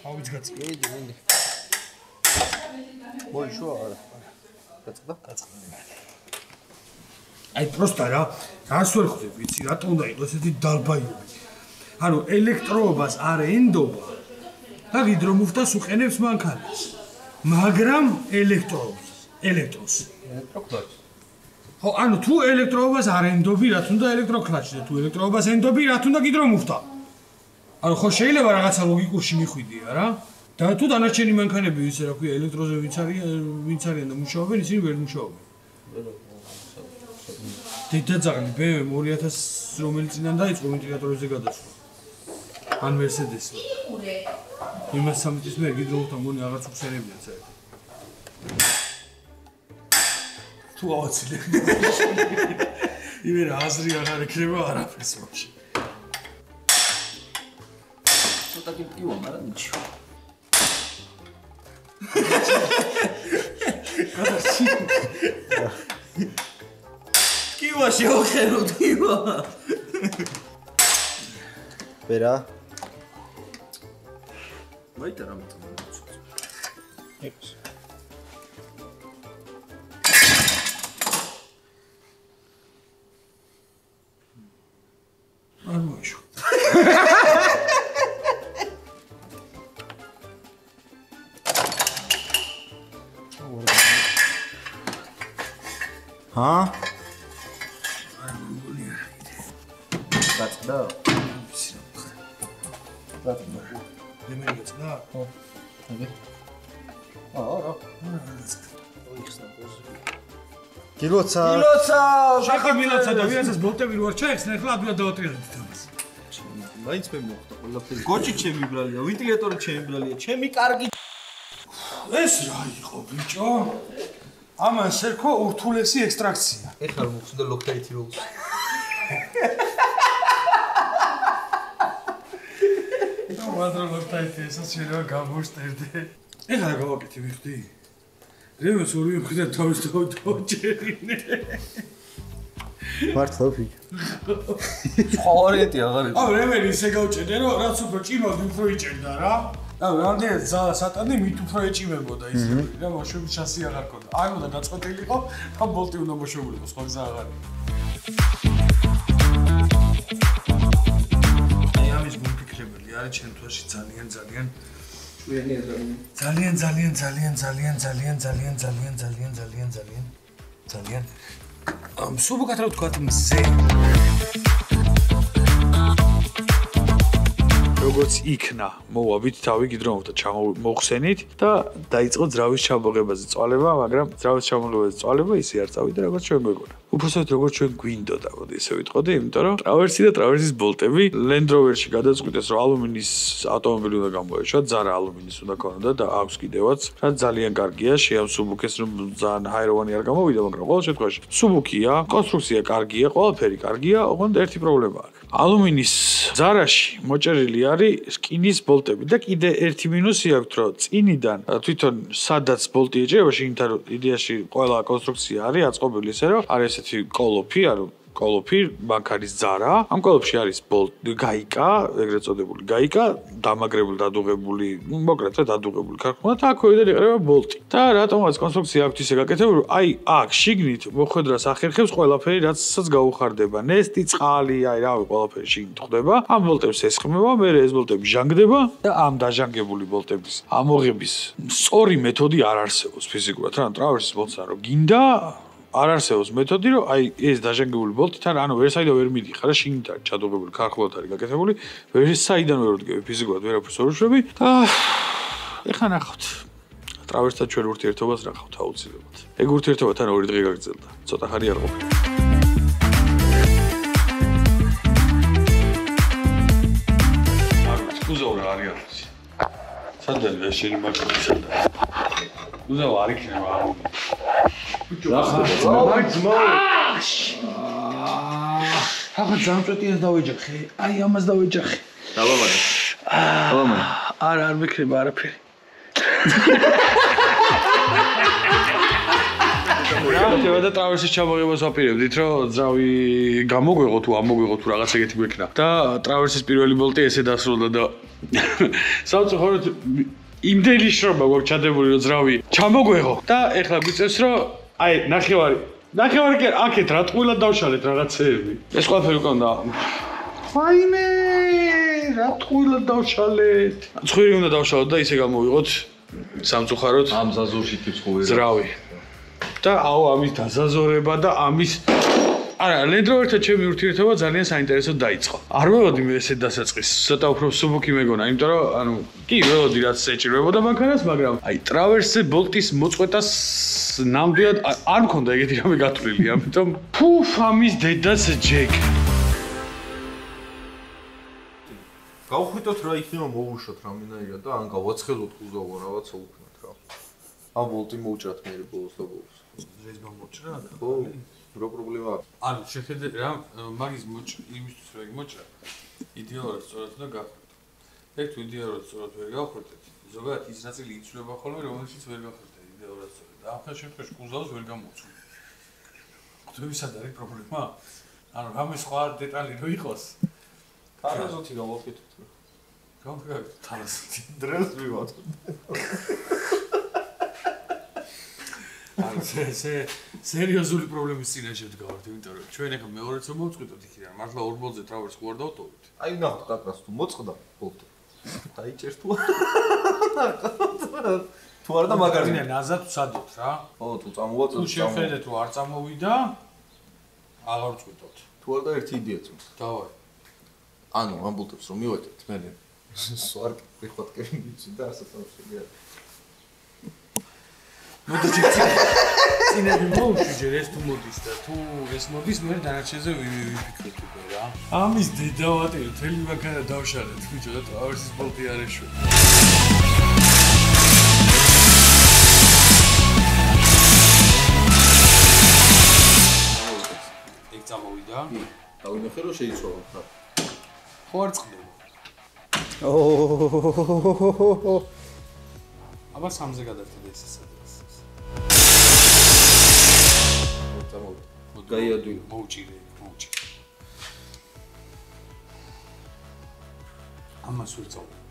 ავიც გაწი. მინდი. მოიშო არა. გაწყდა? გაწყდა. აი პროსტა რა, რას ვერ ხვდები, ვიცი, რატომ უნდა იყოს ესეთი დალბაიობი. ანუ ელექტროობას არ ენდობა და გიდრომუხტას უყენებს მანქანას. მაგრამ ელექტროს. ელექტროკლაჩი. ხო, ანუ თუ ელექტროობას არ ენდობი, რა თუნდა ელექტროკლაჩი და თუ ელექტროობას ენდობი, რა თუნდა გიდრომუხტა. ანუ ხო შეიძლება რაღაცა ლოგიკურში მიხვიდია რა. და თუ დანარჩენი მანქანები ისე რა ქვია ელექტროზე ვინც არიან და მუშაობენ ისინი ვერ მუშაობენ. დედაძაღლი BMW 2000 რომელიც წინან დაიწყო ვენტილატორებზე გადასვლა. ან Mercedes-ი. იმას სამიწის მე გიდროუთან მგონი აღარც უხსენებია საერთოდ. თუ ავაცილე. იმერა აზრი აღარ ექნება არაფერს მოშ. ცოტა კიპტივა, მაგრამ ნიჩო. კივა შევხედოთ კივა. ვერა. ვაიტა რა მოწმე. ექვს. არ მოიშო. ჰა? გაწდა? დემერგეცდა? ხო. არა. გილოცა. შეხი მილოცა და ვიღაცას ბოლტები რო არ ჩაეხსნა, ახლა ადვილად დავატრიალეთ ამას. მაინც მე მოხდა ყველაფერი. გოჭი ჩემი ბრალია, ვენტილატორი ჩემი ბრალია, ჩემი კარგი. ეს რა იყო ბიჭო? ამან შერქო ურთულესი ექსტრაქცია. ეხლა რომ მოხდა ლოქტაითი როლს. მადრა ლოქტაითი ესაც შეიძლება გამოსტერდე. ეხლა რა გავაკეთე მიხდი? რემეს ორივე მხრიდან თავის დავჭერინე. მართლა ვფიქრე. სხვა ვარიანტი აღარ იყო. აუ რემენი ისე გავჭერდე რომ რაც უფრო ჭიმავდი უფრო იჭერდა რა. აუ რამდენად ზალა სატანი მით უფრო ეჭიმებოდა ის რა მოშვების შანსი აღარ ქონდა. არ უნდა გაწყვეტილიყო და ბოლტი უნდა მოშვებულიყო სხვა გზა აღარ იყო. აი ამის გულფიქრებელი არის ჩემ თვალში ძალიან შვენი ადამიანი. ძალიან სუბუქად რა ვთქვათ მზე როგორც იქნა მოვაბით თავი გიდრომოთ ჩამოვხსენით და დაიწყო ძრავის ჩამოღებაზე წვალება, მაგრამ ძრავის ჩამოღებაზე წვალება ისე არ წავიდა როგორც ჩვენ გვეგონა. უბრალოდ როგორც ჩვენ გვინდოდა, მოდი ისე ვიტყოდი, იმიტომ რომ ტრავერსი და ტრავერსის ბოლტები Land Rover-ში გადაწყვიტეს, რომ ალუმინის ავტომობილი უნდა გამოეშვა, ძარა ალუმინის უნდა ქონოდა და აქვს კიდევაც, რაც ძალიან კარგია, შეამსუბუქეს, რომ ძალიან ჰაეროვანი არ გამოვიდა, მაგრამ ყოველ შემთხვევაში სუბუქია, კონსტრუქცია კარგია, ყველაფერი კარგია, ოღონდ ერთი პრობლემა აქვს. ალუმინის ძარაში მოჭერილი არის რკინის ბოლტები და კიდე ერთი მინუსი აქვს, რომ წინიდან თვითონ სადაც ბოლტი ეჭება, შინთან იდეაში ყველა კონსტრუქცია არის აწყობილი ისე, რომ არის ესეთი კოლოფი, ანუ კოლოფი, მანქანის ძარა. ამ კოლოფში არის გაიკა, ეგრეთ წოდებული გაიკა, დამაგრებული, დადუღებული, მოკლედ დადუღებული ქარხანა და აქვეიდან იყრება ბოლტი. და რატომაც კონსტრუქცია აქვს ისე გაკეთებული, რომ აი აქ შიგნით მოხვედრას ახერხებს ყველაფერი, რაცაც გაუხარდება. ნესტი, წყალი, აი რავი, ყველაფერი შიგნით ხდება. ამ ბოლტებს ესხმება, მერე ეს ბოლტები ჟანგდება და ამ დაჟანგებული ბოლტების ამოღების სწორი მეთოდი არ არსებობს ფიზიკურად, რა, ტრავერსის ბოლტსა რო გინდა არ არსებობს მეთოდი, რომ აი ეს დაჟანგებული ბოლტი თან ანუ ვერ საიდან ვერ მიდიხარ და შიგნით არის ჩადუღებული ქარხნად არის გაკეთებული, ვერ საიდან ვერ ვდგები ფიზიკურად ვერაფერს ვერ ვშვები და ეხლა ნახავთ. ტრავერსთან ჩვენ ურთიერთობას ნახავთ აუცილებლად. ეგ ურთიერთობა თან ორი დღე გაგრძელდა. ცოტა ხანი არ ყოფილა. კუზოვ რა არის არის. სადაა შენი მაკროფონი სადაა? კუზოვ არ იქნება. ახლა ზამწვეტიას დავეჯახე. აი ამას დავეჯახე. დაბაბადა. დაბამადა. არა არ მეკრება არაფერი. რა და ტრავერსის ჩამოღებას ვაპირებდით, რომ ძრავი გამოგვეღო თუ ამოგვეღო თუ რაღაც ეგეთი გვექნა. და ტრავერსის პირველი ბოლტი ესე დასრულდა და სამწუხაროდ იმდენი შრომა გვაქვს ჩადებული, რომ ძრავი ჩამოგვეღო და ეხლა გვიწევს, რომ აი ნახევარი კი აქეთ რა ტყუილად დავშალეთ რაღაცეები. ეს ყველაფერი უკვე უნდა ვაიმე რა ტყუილად დავშალეთ. ცხვირი უნდა დავშალოთ და ისე გამოვიღოთ სამწუხაროდ ამ ზაზურში ტიპს ხოვე. ძრავი. და აუ ამის დაზაზორება და ამის არა, Land Rover-თან ჩემი ურთიერთობა ძალიან საინტერესოდ დაიწყო. არ ველოდი მე ესეთ დასაწყისს, ცოტა უფრო სუბუქი მეგონა, იმიტომ რომ ანუ კი ველოდი რაც ეჭირვებოდა მანქანას, მაგრამ აი Traverse-ზე Bolt-ის მოწყვეტას ნამდვილად არ მქონდა ეგეთი რამე გათვლილი, ამიტომ ფუფ ამის დედას ჯეკ. გავხვიტოთ რა იქნება მოვუშვათ რამენაირად და ან გავაცხელოთ უზავო რაღაცა უქნათ რა. ამ Bolt-ი მოვჭრათ მე ბოლოს და ბოლოს. ეს მომოჭრა? ხო, რა პრობლემა აქვს? ანუ შეხედე რა მაგის იმისთვის რა იმოჭრა. იდეალურად სწორად უნდა გავხვრეტო. ერთ იდეალურად სწორად ვერ გავხვრეტეთ. ზოგადად ის ნაწილი იცვლება ხოლმე, რომელშიც ვერ გავხვრეტეთ იდეალურად სწორად. და ამ შემთხვევაში კუზავს ვერ გამოუწვი. ხვდები სად არის პრობლემა? ანუ რამე სხვა დეტალი რო იყოს. თარაზოთი გავაკეთოთ. გავაკეთოთ თარაზოთი. დრეს ვივათ. ანუ სერიოზული პრობლემის წინაშე ვდგავართ, იმიტომ რომ ჩვენ ახლა მეორეც რომ მოვწყვიტოთ იქიდან, მართლა ორ ბოლტზე Traverse ვარ დავტოვით. აი ნახოთ კაკრას თუ მოწყდა Bolt-ი. დაიჭერს თუ თუ არ და მაგარია. ნაზად ვსადოთ რა. ხო, თუ წამოვაწევთ. თუ შეხედეთ რომ არ წამოვიდა, აღარ ვწყვიტოთ. თუ არ და ერთი იდეა წუთ. დავაი. ანუ ამ Bolt-ებს რომ მივაჭრეთ მე სვარ ვიხოთ კერინიცი და ასე თავშეგია. წინები მოვუშვი ჯერ ეს თუ მოდის და თუ ეს მოდის მე დანარჩენზე ვიფიქროთ უკვე რა. ამის დედავატი მთელი მანქანა დავშალეთ ბიჭო და Traverse-ის Bolt-ი არ ეშვა. ეგ წამოვიდა? კი. დავინახე რომ შეიცვალა ხა. ხო არ წყდება. აბა სამზე გადავდივარ ეს სადაც. გაიადვი. მოვჭირე. ამას ვერ წავდივარ.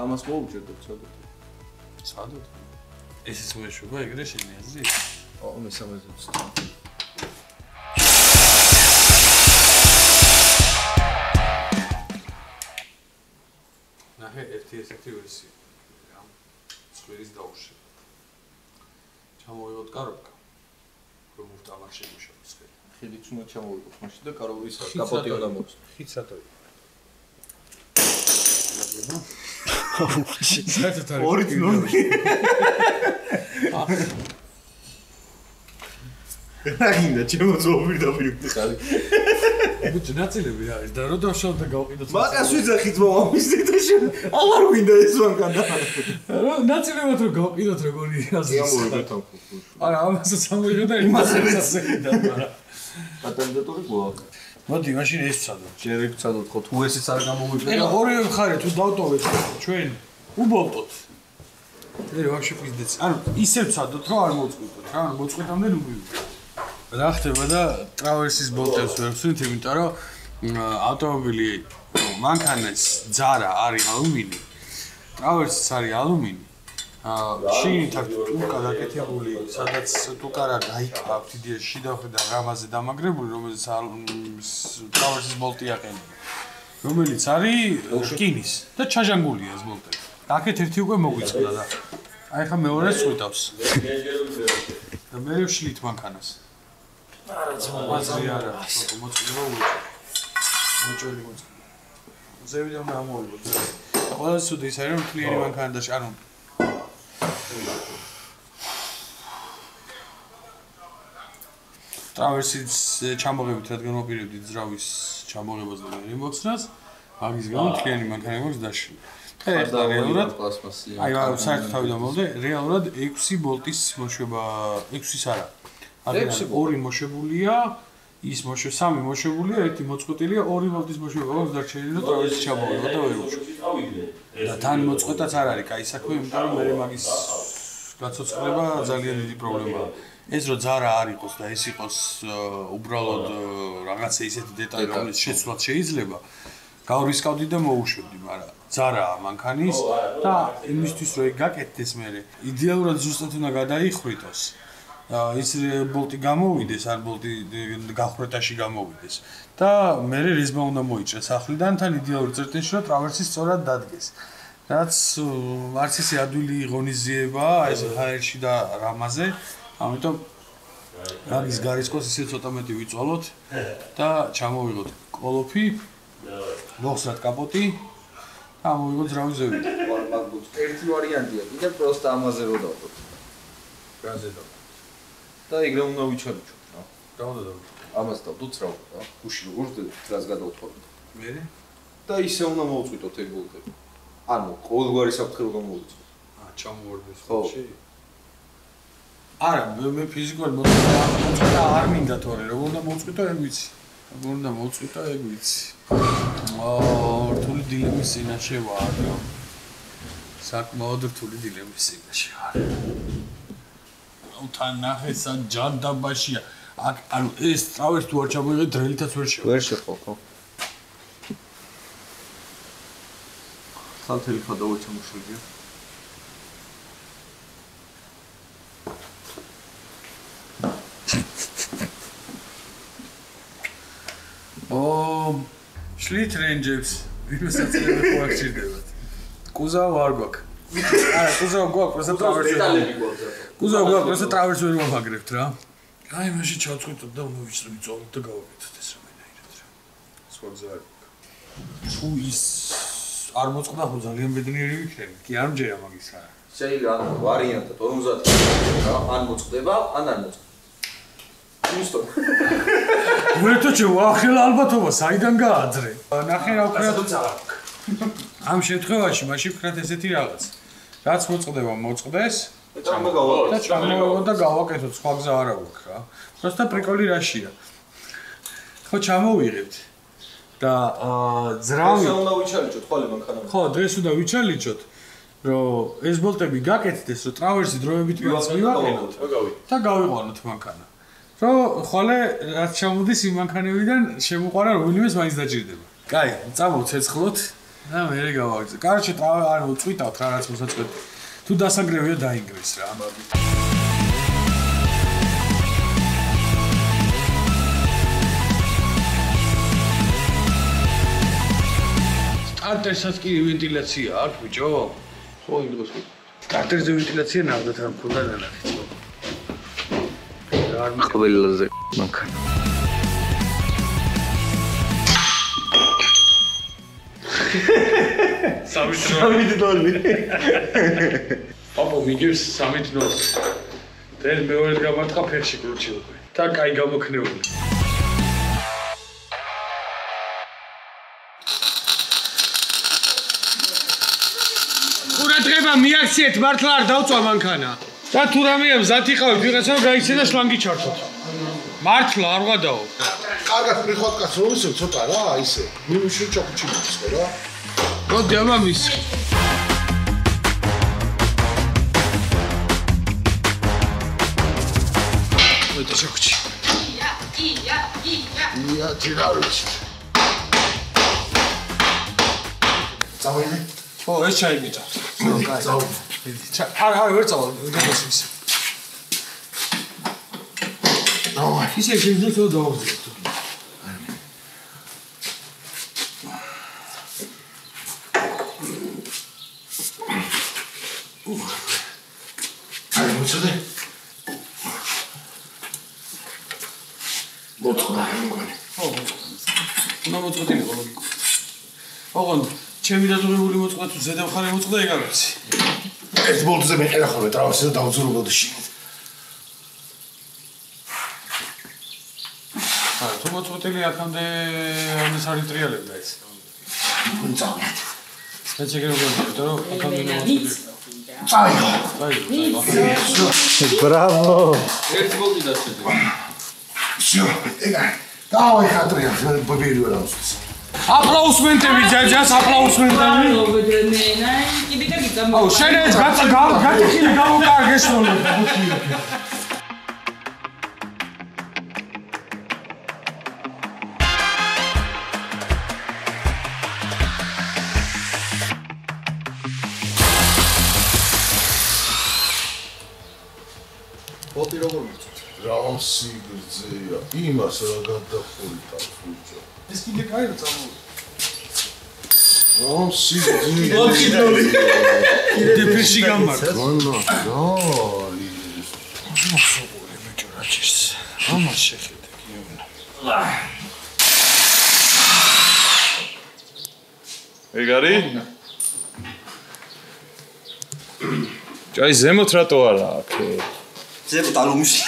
ამას მოვუჭერდეთ სადაც. სადაც? ესეც მოეშვება ეგრე შენი აზრით? ო, მესამეზე ვწდ. ნახე ერთი ვერსია. რა? ცხვირის დაუშვი. ჩამოვიღოთ კარობკა. რომ ვტამარ შემოშალოს ხელი. ხიდიც უნდა ჩამოვიღოთ მაშინ და კაროვის კაპოტი უნდა მოხსნას. ხით სათოი. საერთოდ არის. ორი ნორმი. რაინდა ჩემო ზოური დავირდი ხალი. ბიჭო ნაწილები რა არის და რო დავშალ და გავყიდოთ. მაგას ვიძახით მომის ზეთაში. აღარ ვინდა ეს მანქანა. რა ნაწილებად რო გავყიდოთ როგორი აზრი. ამოვიღეთ ამ ფუქუშ. არა ამასაც ამოვიღე და იმაზე წასეიდა მაგრამ. კატალიზატორი გვაქვს. მოდი მაშინ ეს ვცადო. ჯერ ეგ ვცადოთ ხო თუ ესეც არ გამოვიჭრე. ეხლა ორივე მხარე თუ დავტოვეთ ჩვენ უბოლტოთ. ე ვაფშე პიზდეც. ანუ ისე ვცადოთ რომ არ მოწყვიტოთ რა, ანუ მოწყვეტამდე ნუ მივიდეთ. რა ხდება და Traverse-ის Bolt-ებს ვერ ვსვით, იმიტომ რომ ავტომობილი მანქანის ძარა არის ალუმინი. Traverse-იც არის αλუმინი. შიგნით აქვს ტურკა დაკეთებული, სადაც ტურკა რა გაიკავთ იდეაში შიდა მხრიდან რამაზე დამაგრებული, რომელიც Traverse-ის Bolt-ი აყენებს. რომელიც არის რკინის და ჩაჟანგულია ეს Bolt-ი. აქეთ ერთი უკვე მოგვიწყდა და აი ხა მეორეს წვიტავს. და მე ვშლით მანქანას. არა, მოწვევა მოჭრილი. ზევიდან ამოვიდეთ. ყველაზე ცუდი ის არის რომ კლიენტი მანქანა და ანუ Traverse-ის ჩამოღებით რადგან მოპირებდი ძრავის ჩამოღებას და რემონტს, მაგის გამო კლიენტი მანქანა მაქვს დაშლილი. ეხლა რეალურად აი საერთოდ თავიდან მოვიდე, რეალურად 6 Bolt-ის მოშვება, 6-ის არა. არის 2 მოშვებულია, ის სამი მოშვებულია, ერთი მოწყვეტილია, 2 Bolt-ის მოშვება აქვს დარჩენილი და Traverse-ი ჩამოვიდა და ვერ უშვებ. და თან მოწყვეტაც არ არის კაი საქმე, იმიტომ რომ მე მაგის გაცოცხლება ძალიან დიდი პრობლემაა. ეს რო ძარა არ იყოს და ეს იყოს უბრალოდ რაღაცა ისეთი დეტალი, რომელიც შეცვლად შეიძლება, გავრისკავდი და მოვუშვებდი, მაგრამ ძარაა მანქანის და იმისთვის რომ ეგ გაკეთდეს მე იდეალურად ზუსტად უნდა გადაიხრიტოს. ის Bolt-ი გამოვიდეს, არ Bolt-ი გახრეტაში გამოვიდეს და მე რეზმა უნდა მოიჭრეს ახლიდან თან იდეალურ წერტილში რომ Traverse-ი სწორად დადგეს. რაც არც ისე ადვილი ღონისძიებაა ეს ჰაერში და რამაზე, ამიტომ რაგის გარისკოს ისე ცოტა მეტი ვიწვალოთ და ჩამოვიღოთ კოლოფი, მოხსნათ კაპოტი და მოვიღოთ ძრავის ზევი. მაგბუთ ერთი ვარიანტია, კიდე პროსტა ამაზე რო დავდოთ. რაზე და და ეგრე უნდა ვიჩვენოთ რა. გავდო. ამას დავდოთ რა, გუში როგორ დრას გადავთვალოთ. მე და ისე უნდა მოვწვიტოთ ეგ ბოლტები. ანუ ყოველგვარი საფრთხე რომ გამოვიწვიოთ. ჩამოვარდეს ხო. არა, მე ფიზიკურად მოწყდა არ მინდა თორე, როგორ უნდა მოვწვიტო ეგ ვიცი. როგორ უნდა მოვწვიტო ეგ ვიცი. რთული დილემის წინაშე ვარ. საკმაოდ რთული დილემის წინაშე ვარ. თან ნახე სად ჯანდაბაშია. ანუ ეს ტრავერს თუ არ ჩამოიღე დრელითაც ვერ შევა. ვერ შეხვ ხო? სანთელი ხადავე ჩამოშვიდია. შლით რენჯებს ვიმესაცილებ ხო არ ჭირდებათ. კუზავ არ გვაქვს. არა, კუზავ გვაქვს, просто ტრავერსი. კუზავ გვაქვს, просто ტრავერსი ვერ ვამაგრებთ რა. აი, მაშინ ჩავწყვიტოთ და უნდა ვიწვალოთ და გავაკეთოთ ეს რამენაირად რა. სხვა გზა არ გვაქვს. თუ ის არ მოწყდა ხო ძალიან ბედნიერი ვიქნები. კი არ მჯერა მაგის რა. შეიძლება ვარიანტად 50 რა, ან მოწყდება, ან არ მოწყდება. ისტო. ვერთოჩე ვახელა ალბათობა საიდან გააძრე. ნახე რა ვქრათ. ამ შემთხვევაში მაშინ ვქრათ ესეთი რაღაც. რაც მოწყდება, მოწყდეს. და ჩამოვიღოთ და გავაკეთოთ, სხვა გზა არ აქვს რა. просто პრიკოლი რაშია. ხო ჩამოვიღებთ. და ძრავი უნდა ვიჩალიჩოთ ხოლმე მანქანა. ხო, დღეს უნდა ვიჩალიჩოთ, რომ ეს ბოლტები გაკეთდეს, რომ ტრავერსი დროებით მივაყენოთ და გავიყვანოთ მანქანა. რომ ხოლე რაც ჩამოდის იმ მანქანებიდან შემოყვარა რომელიმეს მაინც დაჭირდება. კაი, წამოვცეცხლოთ და მერე გავაგზავნოთ. კაროჩე, ანუ წვითავთ რა რაც მოსაწყეთ. თუ დასაგრევია დაინგრეს რა. სტარტერსაც კი ვენტილაცია აქვს ბიჭო? ხო, იმ დროს კი. სტარტერზე ვენტილაცია ნახდათ არ მქონდა ნანახი. არ ყველაზე მანქანა. სამი დოლარი. აბა მიგებს 3 დოლარი. დენ მეორე გამარტყა ფეხში კრუჩი უკვე. და კაი გამოქნეული. ყურადღება მიაქციეთ, მართლა არ დავწვა მანქანა. და თუ რამეა მზად იყავით, ვიღაცა გაიცე და შლანგი ჩართოთ. მართლა არ ვღადაო. კარგად მიხვალ კაც რომ ისე ცოტა რა, ისე. მინუში ჩაკუჩი მის ხო რა? მოდი ამამის. მოდი ჩაკუჩი. ია, თირავრიჩი. წავიდე. ხო, ეს ჩაიგიჭა. წავ. არა, ვერ წავალ, გაგოს ის. დავაი. ისე შეიძლება თუ დავაგზავნოთ. აი, მოწოდე. მოწოდა მგონი. ხო, უნდა მოწოდილიყო ლოგიკურად. ოღონდ, ჩემი დადუღებული მოწყდა თუ ზედა მხარე მოწყდა ეგ არ ვიცი. ერთ ბოლტზე მეყერა ხოლმე ტრავერსი და დავძურებოდი შიგნით. არა, თუ მოწოდილი აქამდე ამის არ იტრიალებდა ეს. წავიდეთ. მეც ეგრე ვგონია, რომ აქამდე მოწოდილი. წაიღო. ბრავო. ერთ ბოლტი დაწვედი. всё, ეგა. დავაი ხატრია, ბებირი ვერ ავსვეს. აპლაუსმენტები ჯაჯას, აპლაუსმენტები. აუ, შენ ეს გაწიხილი გამოკარგეს რომ ბოლტი როგორ მიწვით? რა სიგრძეა, იმას რა გადახურდა ხუჭო. ეს კიდე კაირო წამოვიდა. რა სიგრძეა. კიდე ფიში გამართ. ვანა, დაი. მოსუღური ბიჭო რა ჭირს. ამას შეხედე გიონა. ეგარი? ჯაი ზემოთ რატო არა აქ? ზემოთ ალუმისი.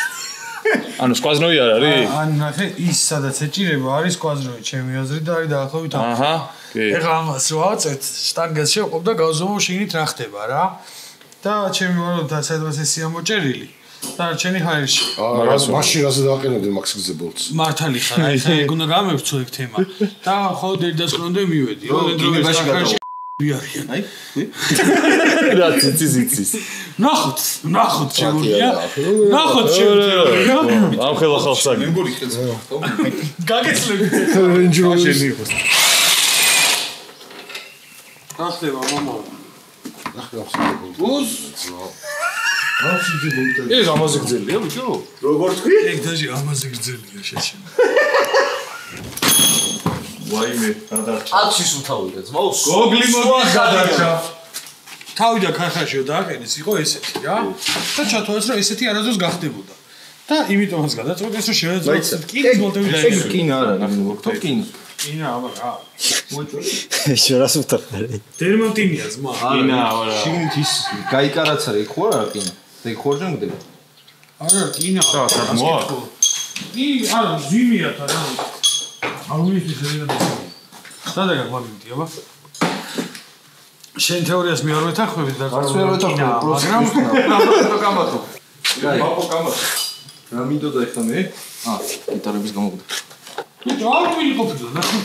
ანუ სკვაზნოი არ არის? ანუ ნახე ის სადაც ეჭირება არის კვაზროი ჩემი აზრით და არის დაახლოებით ამ. აჰა, კი. ეხლა ამას რო ავწევთ, შტანგას შევყოფ და გავზომო შიგნით რა ხდება რა. და ჩემი ვარონთა სადაც ესია მოჭერილი. და ჩემი ჰაერში. რა მაშინ რაზე დააყენებდი მაქს გზებოლts. მართალი ხარ, აი ხა ეგონა გამევცო ეგ თემა. და ხოლმე დედასკრონდე მივედი. როლენდროვის კახაში ვიარიან. აი, რა ციცის. ნახოთ შემოგვია. ნახოთ შემოგვია. ამ ხელა ხალხსაგ. მეგორი ხელს. გაგეცლები. Range Rover. გახდება მამა. ბუს. ეს ამაზე გძელია ბიჭო? როგორ თქვი? ეგ დაჟე ამაზე გრძელია შეშენ. ვაიმე, გადარჩა. აქსის უთავია ძმაოს. გოგლი მოდი გადარჩა. თავი და ქარხაშიო დააყენეს იყო ესეთი რა. და ჩათვალეს რომ ესეთი არასდროს გახდებოდა. და იმიტომაც გადაწყვეტეს რომ შევეძლოთ კინის მოლტები დაიგებს. კინა არ არის, მოგთხოვ კინა. კინა აბა რა. შორას უთხრა. დერმანტინია ზმა. კინა არა. შიგნით ის გაიკარაც არის, იქ ხო არა კინა? და იქ ხორჯენ გდება. არა კინა. რა მოა? არა ზიმია თა რა. ალუმინის ზედა და სადა გაგვაგდია აბა. შენ თეორიას მე არ ვეთანხმები და მაგრამ რა გამათო? ბაბო გამათო. რა მინდოდა ეხლა მე? გიტარების გამოგვდა. ბიჭო ალუმინი ყოფილა ნახე.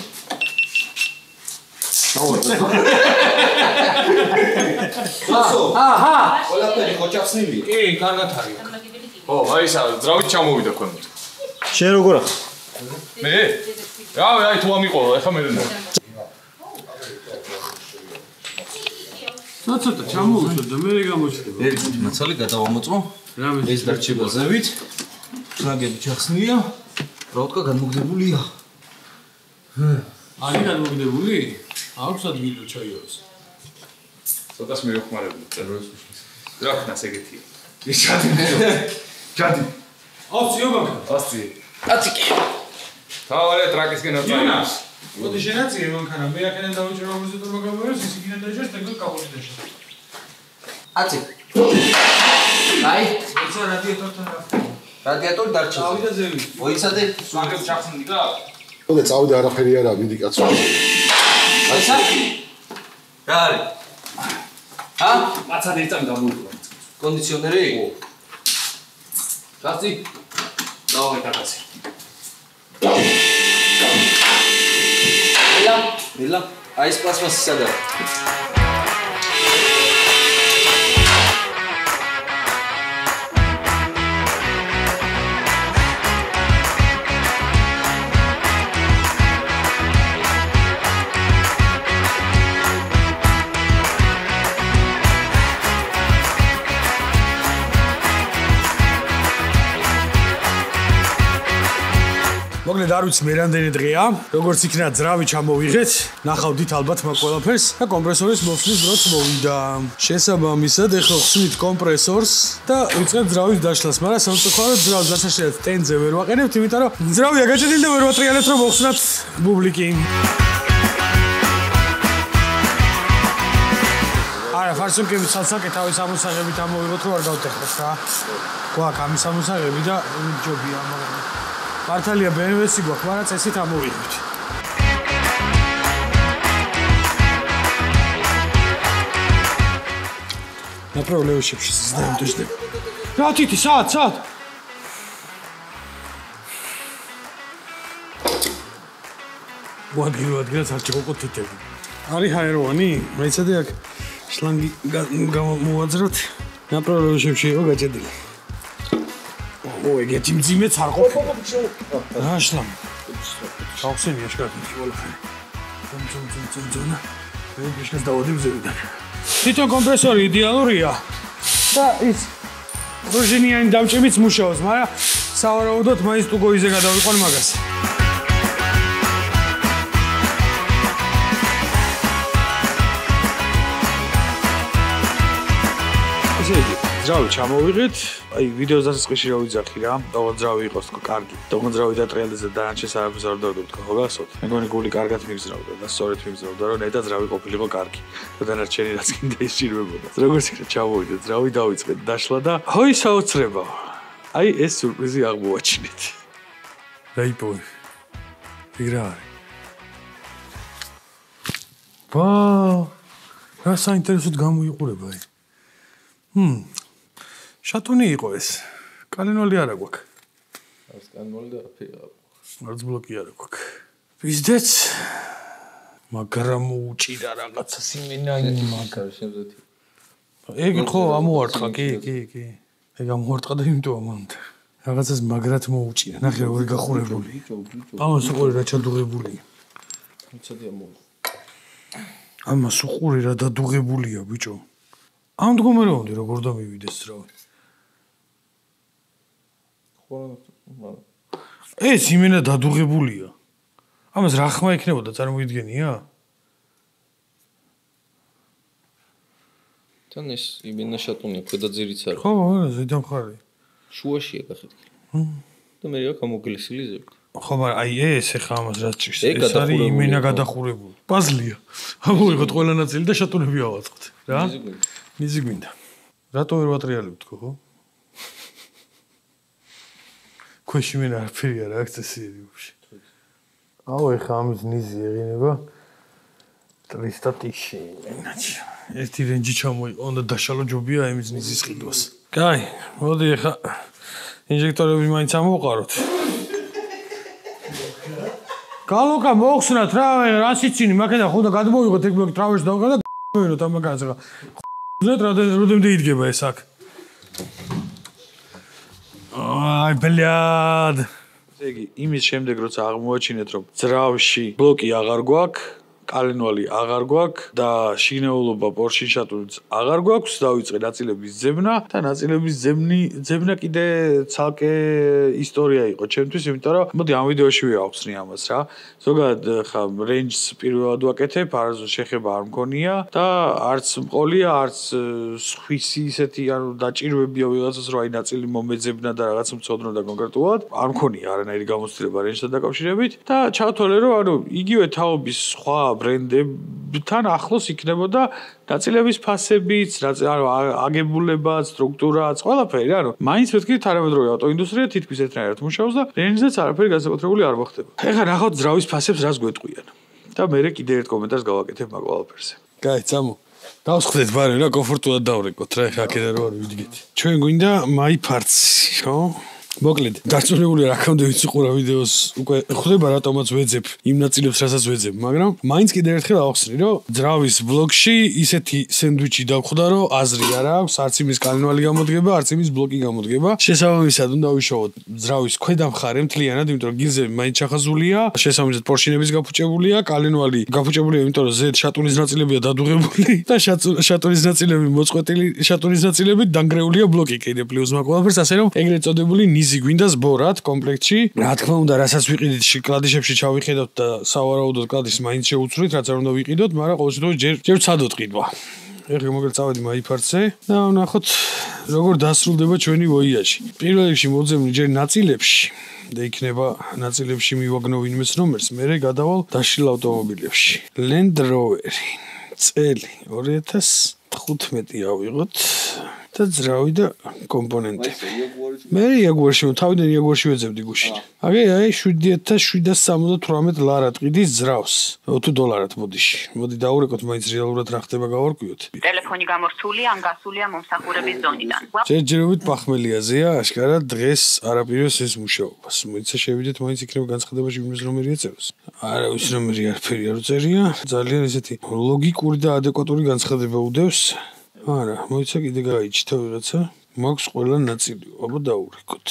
აჰა. ყველაფერი ხოჭახსნილია. კი, კარგად არის. ო, აი ისა, ძრავით ჩამოვიდა ქვემოთ. შენ როგორ ახ? მე? რავი, აი თუ ამიყო, ეხა მე რა. ცოტა ჩამოვიდა და მე გამოჩნდება. ერთი მაცალი გადავამოწმო. რამე ეს დარჩება ზევით. ფლანგები ჩახსნილია. პროტკა განმოგდებულია. არის განმოგდებული? აქვს ადგილი ჩაიოს. ცოტას მივეხმარებული წეროს უშლის. რა ხნას ეგეთი. ის ჯადი. ოცი ობაგა. ოცი. აციკი. თავი ტრაკისკენ აწაიოს. მოდი შენაცი ევანქანა მე აქედან დავიჭერო ოპოზიტორმა გამოვიდეს ის იქიდან დაიჭერს და კაპოტი დაშა. აცი. აი, ეცა რადიატორთან რა. რადიატორი დარჩა. ავიდა ზევი. მოიცადე. სვაგებ ჩახსნი და ოდე წავიდე არაფერი არა მიდი კაცო. აცა? რა არის? ჰა? მაცად ერთად გამოვიდა. კონდიციონერი? ჩახსი. დავაღე კაცი. ველა, აი ეს პლასმასი სადაა? მოკლედ არ ვიცი მე რამდენი დღეა, როგორც იქნა ძრავი ჩამოვიღეთ, ნახავდით ალბათ მაგ ყველაფერს და კომპრესორის მოსვლის დროც მოვიდა. შესაბამისად, ეხლა ხსნით კომპრესორს და ვიწყებთ ძრავის დაშლას, მაგრამ სამწუხაროდ ძრავს დასაშლელად სტენდზე ვერ ვაყენებთ, იმიტომ რომ ძრავია გაჭედილი და ვერ ვატრიალებთ რომ მოხსნათ ბუბლიკი. არა, ფარსუნკების ცალსაკე თავის ამოსაღებით ამოვიღოთ, რომ არ გავტეხოთ რა. გვაქვს ამის ამოსაღები და ჯობია, მაგრამ მართალია BMW-ი გვაქვს, მაგრამ წესით ამოვიღებთ. Направляю вообще создаем дождь. რა თითი, სად? მოადგილოთ არ ჩიყო თითები. არის ჰაეროვანი? მეცადე აქ შლანგი მოვაძროთ. направляю вообще იყო გაჭედილი. ო, ეგეთი მძიმეც არ ყოფილა. რა შლამი? გავხსენია შეკარგეთ ყველაფერი. ძონა. მე შეშკას დავოდი მზევიდან. თვითონ კომპრესორი იდეალურია და ის პროჟენიანი დამჭიმიც მუშაობს, მაგრამ სავარაუდოდ მაინც ტუგოიზე გადავიყონ მაგას. ესე იგი, ძრავი ჩამოვიღეთ. აი ვიდეოს დასაწყისში რა ვიძახი რა. თქო ძრავი იყოს თქო კარგი. თქო ძრავი დატრიალდეს და დანარჩენს არაფერს არ დავდო თქო ხო გასწოთ. მეგონი გული კარგად მიგზრავდა და სწორედ მიგზრავდა რომ ნეტა ძრავი ყოფილიყო კარგი. და დანარჩენი რაც კიდე ისჭირვებოდა. როგორც იქნა ჩამოვიდა ძრავი დავიწყეთ დაშლა და ჰოი საოცრება. აი ეს სიურპრიზი აღმოაჩინეთ. რაიპოი. იგრა არის. ვაუ. რა საინტერესოდ გამოიყურება აი. შატუნი იყო ეს. კალენვალი არა გვაქვს. არც კალენვალი და არაფერი არა. არც ბლოკი არა გვაქვს. ვიზდეც. მაგრამ უჭირა რაღაცა სიმენა მაგარი შემზეთი. ეგ ხო ამოარტყა, კი. ეგ ამოარტყა და იმიტომ ამანდა. რაღაცას მაგრად მოუჭირა. ნახე როგორი გახურებული. ამას უყური რა ჩადუღებულია. მიცადი ამოვა. ამას უყური რა დადუღებულია ბიჭო. ამ მდგომარეობამდე როგორ დამივიდეს ძრავი. ეს იმენა დადუღებულია. ამას რა ხმა იქნებოდა წარმოიდგენია? თან ეს იმენა შატუნია, ქვედა ძირიც არის. ხო, ზედა მხარე. შუაშია გახეთქილი. და მე რა გამოგლესილი ზევით. ხო, მაგრამ აი ეს ახლა ამას რაც ჭირს. ეს არის იმენა გადახურებული. პაზლია. ამოვიღოთ ყველა ნაწილი და შატუნები ავაწყოთ. რა? ნიზი გვინდა. რატო ვერ ვატრიალებთ ხო? ქვეში მე არაფერი არა აქ წესიერი ვაფშე. აუ ეხა ამის ნიზი ეღინება 300 ტიში. ენაჩი. ერთი რენჯი ჩამოიყო და დაშალო ჯობია ამის ნიზის ყიდვას. კაი, მოდი ეხა ინჟექტორები მაინც ამოვყაროთ. გალოკა მოხსნათ რა, რას იცინი, მაგადა ხოდა გადმოვიღოთ ეგ ბლოკი ტრავერს დავგა და მოვიროთ ამ მაგას ახლა. ზეთ როდემდე იდგება ეს აქ. აი ბლად. იგი იმის შემდეგ როცა აღმოაჩინეთ რომ ძრავში ბლოკი აღარ გვაქვს, კალენვალი აღარ გვაქვს და შიგნეულობა პორშინ შატუნიც აღარ გვაქვს, დავიწყე ნაწილების ძებნა და ნაწილების ძებნა კიდე ცალკე ისტორია იყო ჩემთვის, იმიტომ რომ მოდი ამ ვიდეოში ვიახსნი ამას რა. ზოგადად ხა რენჯს პირველად ვაკეთებ, არასდროს შეხება არ მქონია და არც მყოლია, არც სხვისი ისეთი ანუ დაჭირვებია ვიღაცას რომ აი ნაწილი მომეძებნა და რაღაც მწოდნოდა კონკრეტულად. არ მქონია არანაირი გამოცდილება რენჯთან დაკავშირებით და ჩავთვალე რომ ანუ იგივე თაობის სხვა ბრენდებთან ახლოს იქნებოდა ნაწილების ფასებიც, ანუ აგებულებაც, სტრუქტურაც, ყველაფერი, ანუ მაინც მეთქი თანამედროვე ავტოინდუსტრია თითქმის ერთნაირად მუშაობს და რენჯზეც არაფერი განსაკუთრებული არ მოხდება. ეხლა ნახავთ ძრავის ფასებს რას გვეტყვიან. და მე კიდე ერთ კომენტარს გავაკეთებ მაგ ყველაფერზე. კაი, წამო. დავსხდეთ ბარე რა, კომფორტულად დავრეკოთ რა, ეხლა აქედან რო არ ვიდგეთ. ჩვენ გვინდა მაიფარცი, ხო? მოკლედ, დარწმუნებული რა ქამდე ვიცი ყურა ვიდეოს უკვე ხვდება რატომაც ვეძებ იმ ნაწილებს რასაც ვეძებ, მაგრამ მაინც კიდევ ერთხელ ავხსნი, რომ ძრავის ბლოკში ისეთი სენდვიჩი დავხვდა, რომ აზრი არ აქვს, არც იმის კალენვალი გამოდგება, არც იმის ბლოკი გამოდგება. შესაბამისად უნდა ვიშოვოთ ძრავის ქვედა მხარე მთლიანად, იმიტომ რომ გილზები მაინც ჩახაზულია, შესაბამისად პორშინების გაფუჭებულია, კალენვალი გაფუჭებულია, იმიტომ რომ ზედ შატუნის ნაწილებია დადუღებული და შატუნის ნაწილები მოწყვეტილი, შატუნის ნაწილებით დანგრეულია ბლოკი კიდე პლუს მაგ ყველაფერს, ასე რომ ეგრეთ წოდებული ნიზი გვინდა ზბორად კომპლექტში. რა თქმა უნდა, რასაც ვიყიდით კლადიშებში ჩავიხედოთ და სავარაუდოდ კლადის მაინც შეუცვლით, რაც არ უნდა ვიყიდოთ, მაგრამ ყოველ შემთხვევაში ჯერ ვცადოთ ყიდვა. ეხლა მოგეთ წავედი მაიფარცზე და ვნახოთ როგორ დასრულდება ჩვენი ვოიაჟი. პირველ რიგში მოძებნი ჯერ ნაწილებში და იქნება ნაწილებში მივაგნო ვინმეს ნომერს, მერე გადავალ დაშლილ ავტომობილებში. Land Rover წელი 2015 ავიღოთ და ძრავი და კომპონენტები. მე იაგუარში თავიდან იაგუარში ვეძებდი გუშინ. აი 7778 ლარად ყიდის ძრავს. $2 მოდიში. მოდი დაურეკოთ მაინც რეალურად რა ხდება გავარკვიოთ. ტელეფონი გამორთულია ან გასულია მომსახურების ზონიდან. ჯერჯერობით პახმელიაზეა, აშკარად დღეს არაპიროს ეს მუშაობას. მოიცა შევიდეთ მაინც იქნება განცხადებაში ვინმეს ნომერი ეწეროს. არავის ნომერი არაფერი არ უწერია. ძალიან ესეთი ლოგიკური და ადეკვატური განცხადება უდევს. არა, მოიცა კიდე გაიჩითა ვიღაცა. მაქვს ყველა ნაწილი. აბა დაურეკოთ.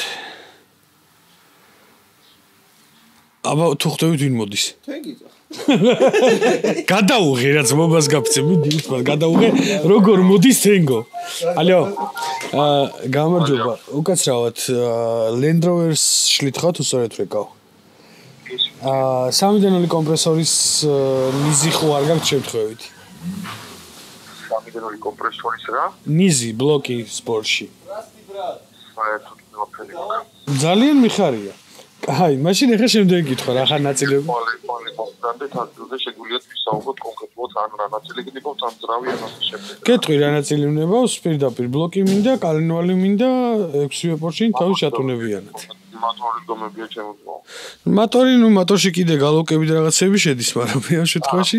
აბა თუ ხვდებით ვინ მოდის? თენგიზა. გადაუღე რაც მომას გაფცე, მიდი უთმან, გადაუღე როგორ მოდის თენგო. ალო. გამარჯობა. უკაცრავად Land Rover-ს შლითხავთ უსწორად ვეკავ. სამიდანული კომპრესორის ნიზი ხო არ გაქვს შემთხვევით. სამიდროი კომპრესორის რა. ნიზი ბლოკი სპორტში. საერთოდ ყველაფერი მაქვს. ძალიან მიხარია. აი, მაშინ ახლა შემდეგი კითხვა რა ხარ ნაწილები? პოლი მომდამდე თარგმნზე შეგვიძლია ვისაუბროთ კონკრეტულად ან რა ნაწილი გნებავთ ან ძრავი ან ასე შემდეგ. კეთრი რა ნაწილი ვნებავს? პირდაპირ ბლოკი მინდა, კალენვალი მინდა, 6-ვე პორშინ თავის ჩატუნებიანად. მატორი გომებია ჩემო. მატორში კიდე გალოკები და რაღაცები შედის, მაგრამ მე ამ შემთხვევაში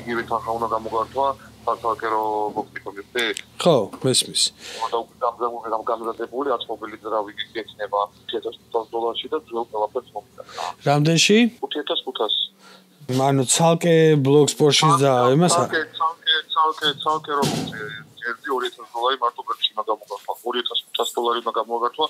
იგივე თანხა უნდა გამოგართვა ფაქტორკერო ბოქსტიკობები. ხო, მესმის. და უკვე გამზადებული 10 მობილი ძრავი გიქნება $1500 და ძველ ყველაფერს მომიდა. რამდენში? 5500. ანუ ცალკე ბლოკ სპორტშიც და იმას ცალკე როგორც ერთი $2000 მარტო გერჩი უნდა გამოგართვა. $2500 უნდა გამოგართვა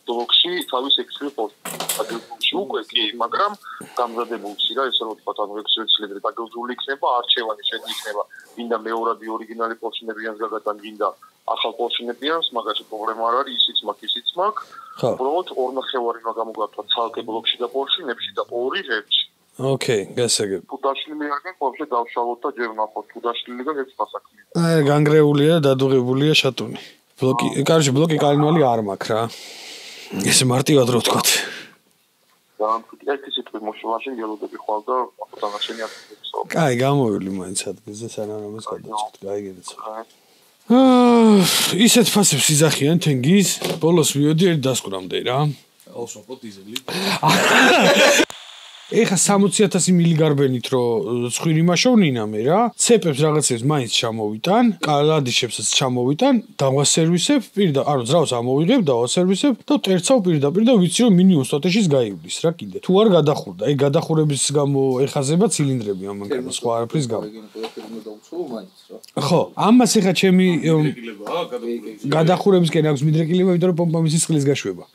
ბლოკში თავის ექსპერტ პოსტი. აგრეთვე უკვე კი, მაგრამ გამზადებულში რა ესე რომ ვთქვათ, ანუ ექსპერტები დაგზული იქნება, არჩევანი შეგვიქნება, გინდა მეორადი ორიგინალი პორშინებიანს გაგატან, გინდა ახალ პორშინებიანს, მაგაში პრობლემა არ არის, ისიც მაქვს, ისიც მაქვს. უბრალოდ 2.5 უნდა გამოგართვა ცალკე ბლოკში და პორშინებში და 2 ღერში. ოკეი, გასაგებ. თუ დაშლილი არ გქონდა, ხოლმე დავშალოთ და ჯერ ვნახოთ, თუ დაშლილი და ეს გასაქმია. აი, განგრეულია, დადუღებულია შატუნი. ბლოკი, კარში ბლოკი კალენვალი არ მაქვს რა. ეს მარტივად რო ვთქვათ. ერთი სიტყვით მოშოვაში ელოდები ხვალ და დანარჩენი აკეთებსო. კაი, გამოვილი მაინც ადგილზე სანამ ამას გადავწყვეტ. კაი, გეცო. ისეთ ფასებს იძახიან თენგის, ბოლოს მივედი ერთ დასკვნამდე რა. აუსვამო დიზელი. ეხა 60000 მილიგარბენით რო ცხვირი მაშოვნინა მე რა. ცეპებს რაღაცებს მაინც ჩამოვიტან, კალადიშებსაც ჩამოვიტან, დავასერვისებ, ანუ ძრავს ამოვიღებ, დავასერვისებ და ტერცავ პირდაპირ და ვიცი რომ მინიმუმ სტოტეშიც გაივლის რა კიდე. თუ არ გადახურდა, აი გადახურების გამო ეხაზება ცილინდრები ამან სხვა არაფრის გამო. ხო, ამას ეხა ჩემი გადახურებისკენ აქვს მიდრეკილება, იმიტომ რომ პომპა მისის წყლის გაშვება.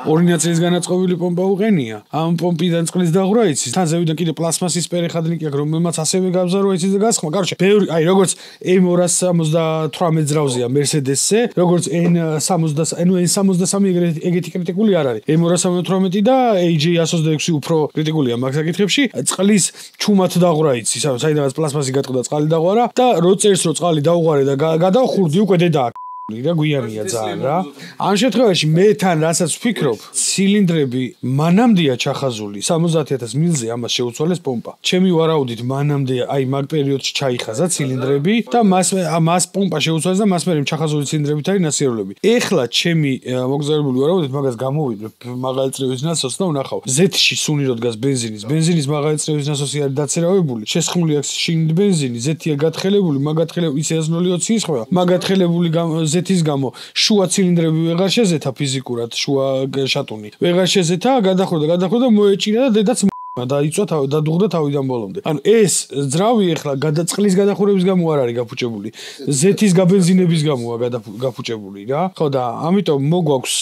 ორი ნაწილის განაწყობილი პომპა უყენია. ამ პომპიდან წყლის დაღვრა იცის, თან ზევიდან კიდე პლასმასის პერეხადნიკი აქვს, რომელმაც ასევე გაბზარვა იცის და გასხმა. კაროჩე, ბევრი, აი როგორც M278 ძრავზეა Mercedes-ზე, როგორც N63 ეგეთი კრიტიკული არ არის. M278 და AJ126 უფრო კრიტიკულია მაგ საკითხებში. წყლის ჩუმად დაღვრა იცის, ანუ საიდანაც პლასმასი გატყდა წყალი დაღვარა და რო წერს რომ წყალი დაუღარე და გადავხურდი უკვე დედა რა გვიანია ძალიან რა. ამ შემთხვევაში მე თან რასაც ვფიქრობ, ცილინდრები მანამდეა ჩახაზული 70000 მილზე ამას შეუცვალეს პომპა. ჩემი ვარაუდით მანამდე აი მაგ პერიოდში ჩაიხაზა ცილინდრები და მას პომპა შეუცვალეს და მას მერე ჩახაზული ცილინდრებით არის ნასირულები. ეხლა ჩემი მოგზაურებული ვარაუდით მაგას გამოვიდე მაღალი წრევის ნასოს და ვნახავ. Z-ში სუნი რო დგას ბენზინის მაღალი წრევის ნასოსი არის დაცერავებული, შესხმული აქვს შიგნით ბენზინი, Z-ია გათხელებული, მაგათხელებული ისე 0.20 ისხება, მაგათხელებული Z-ის გამო შუა ცილინდრები ვეღარ შეზეთა ფიზიკურად შუა შატუნი. ვეღარ შეზეთა, გადახრდა მოეჭირა და დედაც დაიწვა დადუღდა თავიდან ბოლომდე. ანუ ეს ძრავი ახლა გადაწყლის გადახურების გამო არ არის გაფუჭებული. Z-ის გაბენზინების გამოა გაფუჭებული რა. ხო და ამიტომ მოგვაქვს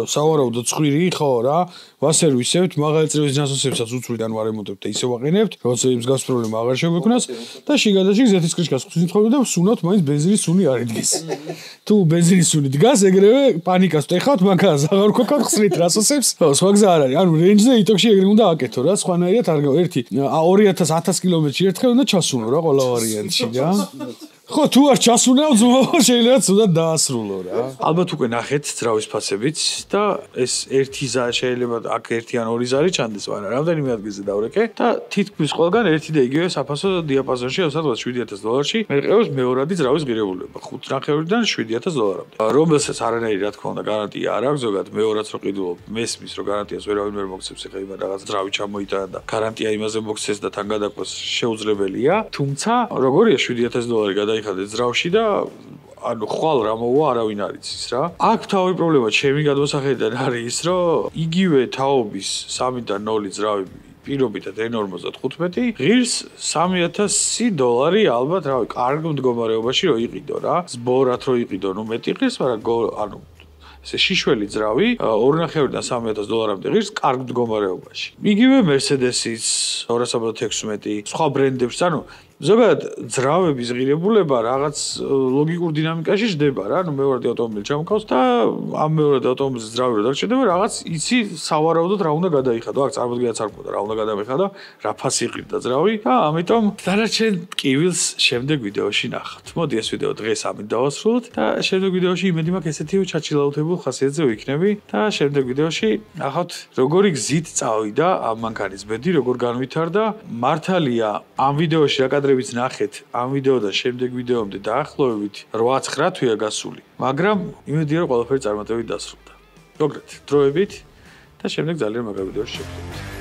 სავარაუდო ცხვირი, ხო რა. ვასერვისებთ, მაღალი წრევის ნასოსებსაც უცვლიდან ვარემონტებთ და ისე ვაყენებთ, როცა იმის გავს პრობლემა აღარ შეგვექნას და შიგადაში Z-ის კრიშკას ხსნით და ვსუნავთ მაინც ბენზინის სუნი არ იდგეს. თუ ბენზინის სუნი დგას, ეგრევე პანიკას ვტეხავთ, მაგას აღარ გქონდათ ხსნით ნასოსებს. ხო, სხვა გზა არ არის. ანუ რენჯზე იტოქში ეგრე უნდა აკეთო რა, სხვანაირად არ გავა. 2000 კილომეტრში ერთხელ უნდა ჩასუნო რა ყველა ვარიანტში რა. ხო, თუ არ ჩასუნავ, შეიძლება ცუდად დაასრულო რა. ალბათ უკვე ნახეთ ძრავის ფასებიც და ეს ერთი ზა შეიძლება აქ ერთი ან ორი ზარი ჩანდეს, მაგრამ რამდენიმე ადგილზე დავრეკე და თითქმის ყველგან ერთი და იგივე საფასო დიაპაზონში, სადღაც $7000-ში მერყევს მეორადი ძრავის ღირებულება, $5.5-დან $7000-მდე. რომელსაც არანაირი რა თქმა უნდა გარანტია არ აქვს, ზოგადად მეორაც რო ყიდულობ, მესმის რომ გარანტიას ვერავინ ვერ მოგცემს, ეხლა იმან რაღაც ძრავი ჩამოიტანა და გარანტია იმაზე მოგცეს და თან გადაყვეს შეუძლებელია, თუმცა როგორია $7000 გადაიხადეთ ძრავში და ანუ ხვალ რა მოვა არავინ არ იცის რა. აქ თავი პრობლემა ჩემი გადმოსახედიდან არის ის, რომ იგივე თაობის 3.0 ძრავი პირობითად N55 ღირს $3000 ალბათ რავი კარგ მდგომარეობაში რო იყიდო რა. ზბორად რო იყიდო, ნუ მეტი ღირს, მაგრამ ანუ ესე შიშველი ძრავი 2.5-დან $3,000-მდე ღირს კარგ მდგომარეობაში. იგივე Mercedes-ის 216, სხვა ბრენდებს, ანუ ზოგადად ძრავების ღირებულება რაღაც ლოგიკურ დინამიკაში ჯდება რა, ნუ მეორადი ავტომობილი ჩამოყავს და ამ მეორადი ავტომობილის ძრავი რო დარჩენდება, რაღაც იცი სავარაუდოდ რა უნდა გადაიხადო, აქ წარმოდგენაც არ მქონდა რა უნდა გადამეხადო, რა ფასი იყირდა ძრავი და ამიტომ დანარჩენ ტკივილს შემდეგ ვიდეოში ნახავთ. მოდი ეს ვიდეო დღეს ამით დავასრულოთ და შემდეგ ვიდეოში იმედი მაქვს ესეთივე ჩაჩილაუთებულ ხასიათზე ვიქნები და შემდეგ ვიდეოში ნახავთ როგორი გზით წავიდა ამ მანქანის ბედი, როგორ განვითარდა. მართალია ამ ვიდეოში რა კადრებიც ნახეთ, ამ ვიდეოდან შემდეგ ვიდეომდე დაახლოებით 8-9 თვეა გასული, მაგრამ იმედია რომ ყველაფერი წარმატებით დასრულდა. მოგრეთ დროებით და შემდეგ ძალიან მაგარ ვიდეოში შევხვდებით.